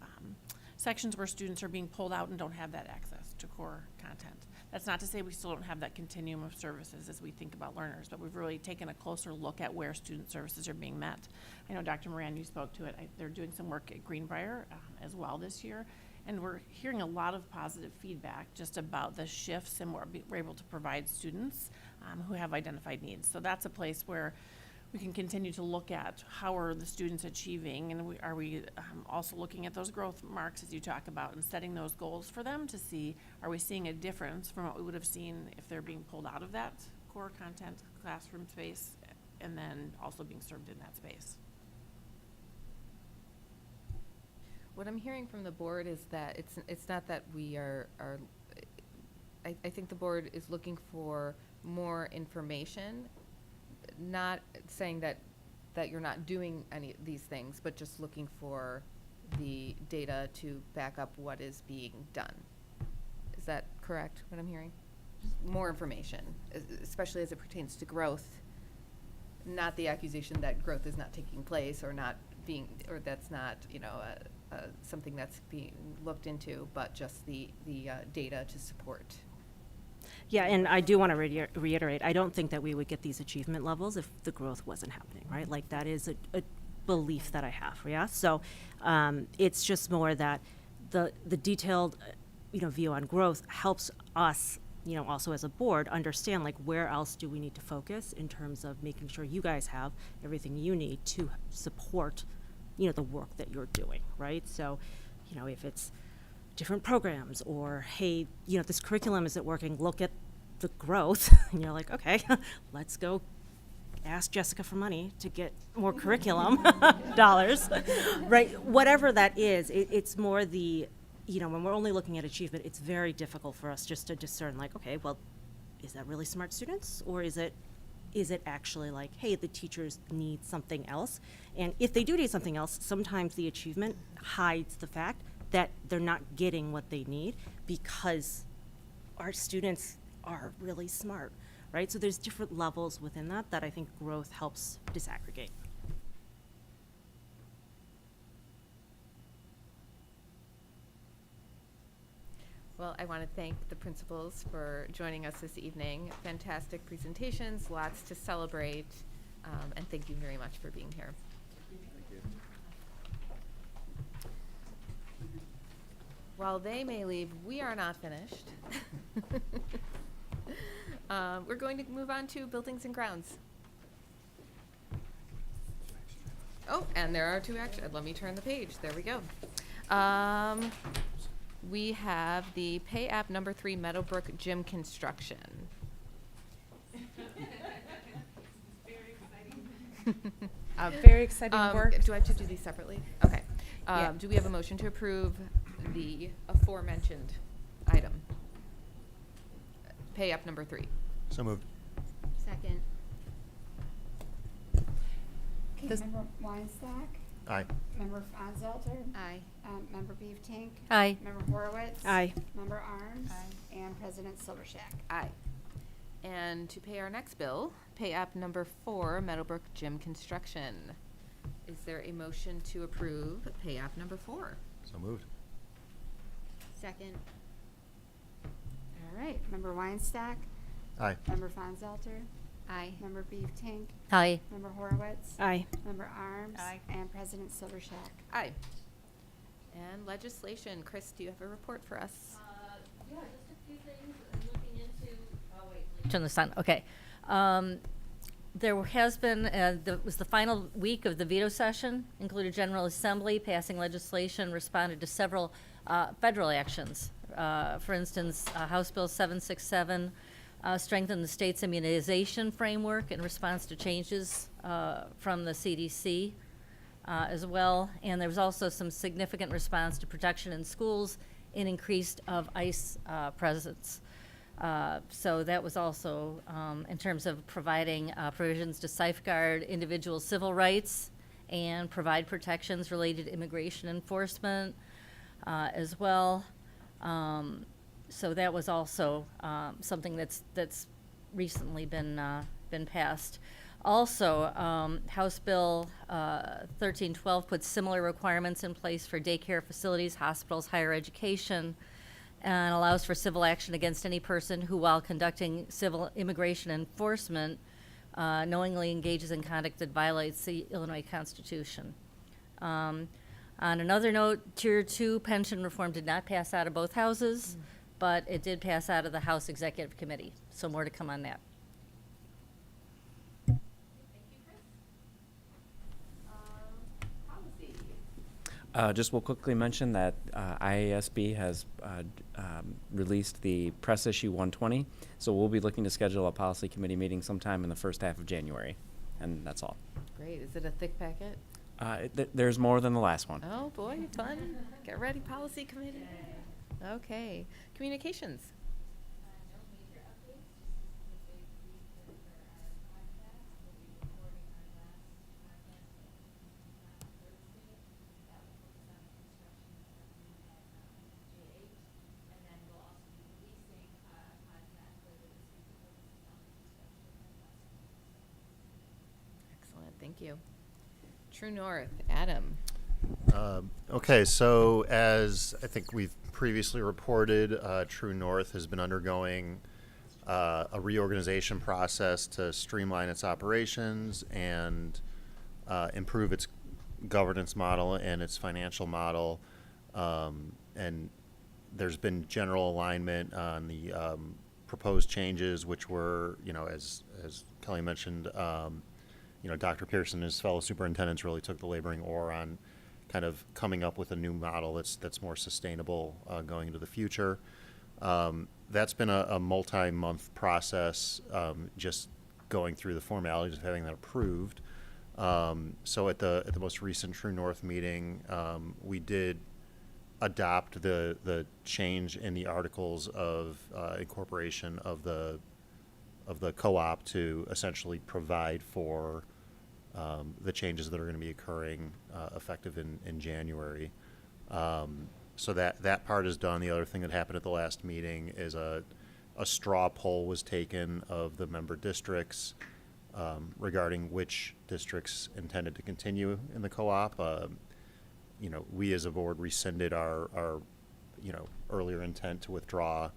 sections where students are being pulled out and don't have that access to core content. That's not to say we still don't have that continuum of services as we think about learners, but we've really taken a closer look at where student services are being met. I know Dr. Moran, you spoke to it. They're doing some work at Greenbrier as well this year, and we're hearing a lot of positive feedback just about the shifts and what we're able to provide students who have identified needs. So that's a place where we can continue to look at how are the students achieving, and are we also looking at those growth marks as you talk about and setting those goals for them to see, are we seeing a difference from what we would have seen if they're being pulled out of that core content classroom space and then also being served in that space. What I'm hearing from the board is that it's not that we are I think the board is looking for more information, not saying that you're not doing any of these things, but just looking for the data to back up what is being done. Is that correct, what I'm hearing? Just more information, especially as it pertains to growth, not the accusation that growth is not taking place or not being, or that's not, you know, something that's being looked into, but just the data to support. Yeah, and I do want to reiterate, I don't think that we would get these achievement levels if the growth wasn't happening, right? Like, that is a belief that I have, yeah? So it's just more that the detailed, view on growth helps us, also as a board, understand, like, where else do we need to focus in terms of making sure you guys have everything you need to support, the work that you're doing, right? So, if it's different programs or, hey, this curriculum isn't working, look at the growth, and you're like, okay, let's go ask Jessica for money to get more curriculum dollars, right? Whatever that is, it's more the, when we're only looking at achievement, it's very difficult for us just to discern, like, okay, well, is that really smart students, or is it actually like, hey, the teachers need something else? And if they do need something else, sometimes the achievement hides the fact that they're not getting what they need because our students are really smart, right? So there's different levels within that I think growth helps disaggregate. Well, I want to thank the principals for joining us this evening. Fantastic presentations, lots to celebrate, and thank you very much for being here. While they may leave, we are not finished. We're going to move on to buildings and grounds. Oh, and there are two actions. Let me turn the page. There we go. We have the pay app number 3 Meadowbrook gym construction. Very exciting work. Do I have to do these separately? Okay. Yeah. Do we have a motion to approve the aforementioned item? Pay up number 3. So moved. Second. Okay, This- Member Weinstock? Aye. Member Fonzelter? Aye. Member Beeftank? Aye. Member Horowitz? Aye. Member Arms? And President Silvershack. Aye. And to pay our next bill, pay app number 4, Meadowbrook Gym Construction. Is there a motion to approve pay app number 4? So moved. Second. All right, Member Weinstock? Aye. Member Fonzelter? Aye. Member Beeftank? Aye. Member Horowitz? Aye. Member Arms? Aye. And President Silvershack. Aye. And legislation, Chris, do you have a report for us? Yeah, just a few things looking into, oh wait. Turn this on, okay. There has been, was the final week of the veto session, included General Assembly, passing legislation, responded to several federal actions. For instance, House Bill 767 strengthened the state's immunization framework in response to changes from the CDC as well. And there was also some significant response to protection in schools and increased of ICE presence. So that was also in terms of providing provisions to safeguard individual civil rights and provide protections related to immigration enforcement as well. So that was also something that's recently been passed. Also, House Bill 1312 puts similar requirements in place for daycare facilities, hospitals, higher education, and allows for civil action against any person who, while conducting civil immigration enforcement, knowingly engages in conduct that violates the Illinois Constitution. On another note, Tier 2 pension reform did not pass out of both houses, but it did pass out of the House Executive Committee. So more to come on that. Just will quickly mention that IASB has released the press issue 120, so we'll be looking to schedule a policy committee meeting sometime in the first half of January, and that's all. Great. Is it a thick packet? There's more than the last one. Oh, boy, fun. Get ready, policy committee. Okay. Communications. Excellent. Thank you. True North, Adam. Okay, so as I think we've previously reported, True North has been undergoing a reorganization process to streamline its operations and improve its governance model and its financial model. And there's been general alignment on the proposed changes, which were, as Kelly mentioned, Dr. Pearson and his fellow superintendents really took the laboring oar on kind of coming up with a new model that's more sustainable going into the future. That's been a multi-month process, just going through the formalities of having that approved. So at the most recent True North meeting, we did adopt the change in the articles of incorporation of the co-op to essentially provide for the changes that are going to be occurring effective in January. So that part is done. The other thing that happened at the last meeting is a straw poll was taken of the member districts regarding which districts intended to continue in the co-op. We as a board rescinded our earlier intent to withdraw,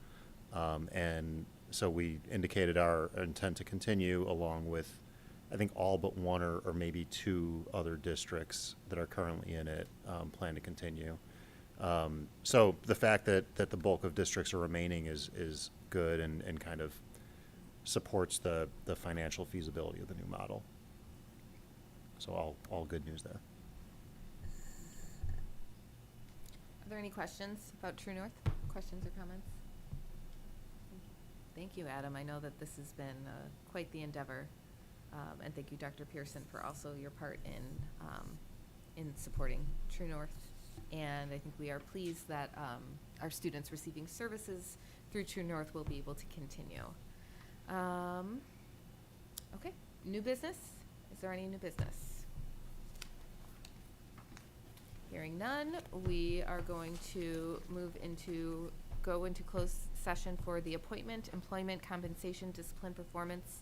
and so we indicated our intent to continue along with, I think, all but one or maybe two other districts that are currently in it plan to continue. So the fact that the bulk of districts are remaining is good and kind of supports the financial feasibility of the new model. So all good news there. Are there any questions about True North? Questions or comments? Thank you, Adam. I know that this has been quite the endeavor And thank you, Dr. Pearson, for also your part in supporting True North. And I think we are pleased that our students receiving services through True North will be able to continue. Okay, new business? Is there any new business? Hearing none, we are going to go into closed session for the appointment, employment, compensation, discipline, performance,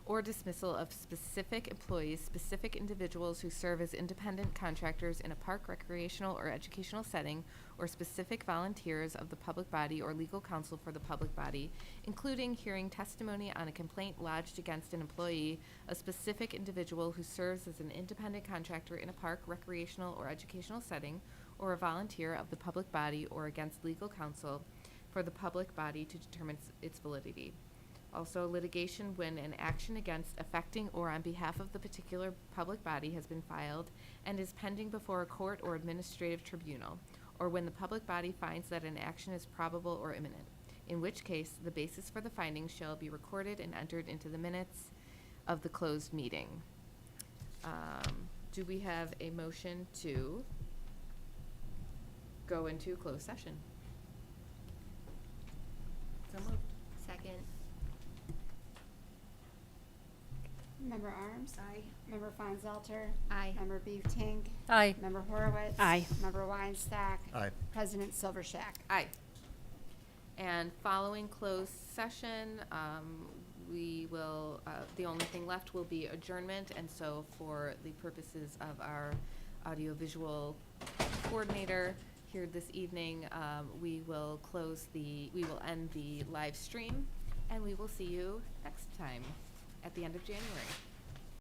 or dismissal of specific employees, specific individuals who serve as independent contractors in a park, recreational, or educational setting, or specific volunteers of the public body or legal counsel for the public body, including hearing testimony on a complaint lodged against an employee, a specific individual who serves as an independent contractor in a park, recreational, or educational setting, or a volunteer of the public body, or against legal counsel for the public body to determine its validity. Also, litigation when an action against, affecting, or on behalf of the particular public body has been filed and is pending before a court or administrative tribunal, or when the public body finds that an action is probable or imminent, in which case the basis for the findings shall be recorded and entered into the minutes of the closed meeting. Do we have a motion to go into closed session? So moved. Second. Member Arms? Aye. Member Feinzelter? Aye. Member Beeftank? Aye. Member Horowitz? Aye. Member Weinstock? Aye. President Silvershack? Aye. And following closed session, we will, the only thing left will be adjournment. And so for the purposes of our audiovisual coordinator here this evening, we will end the live stream, and we will see you next time at the end of January.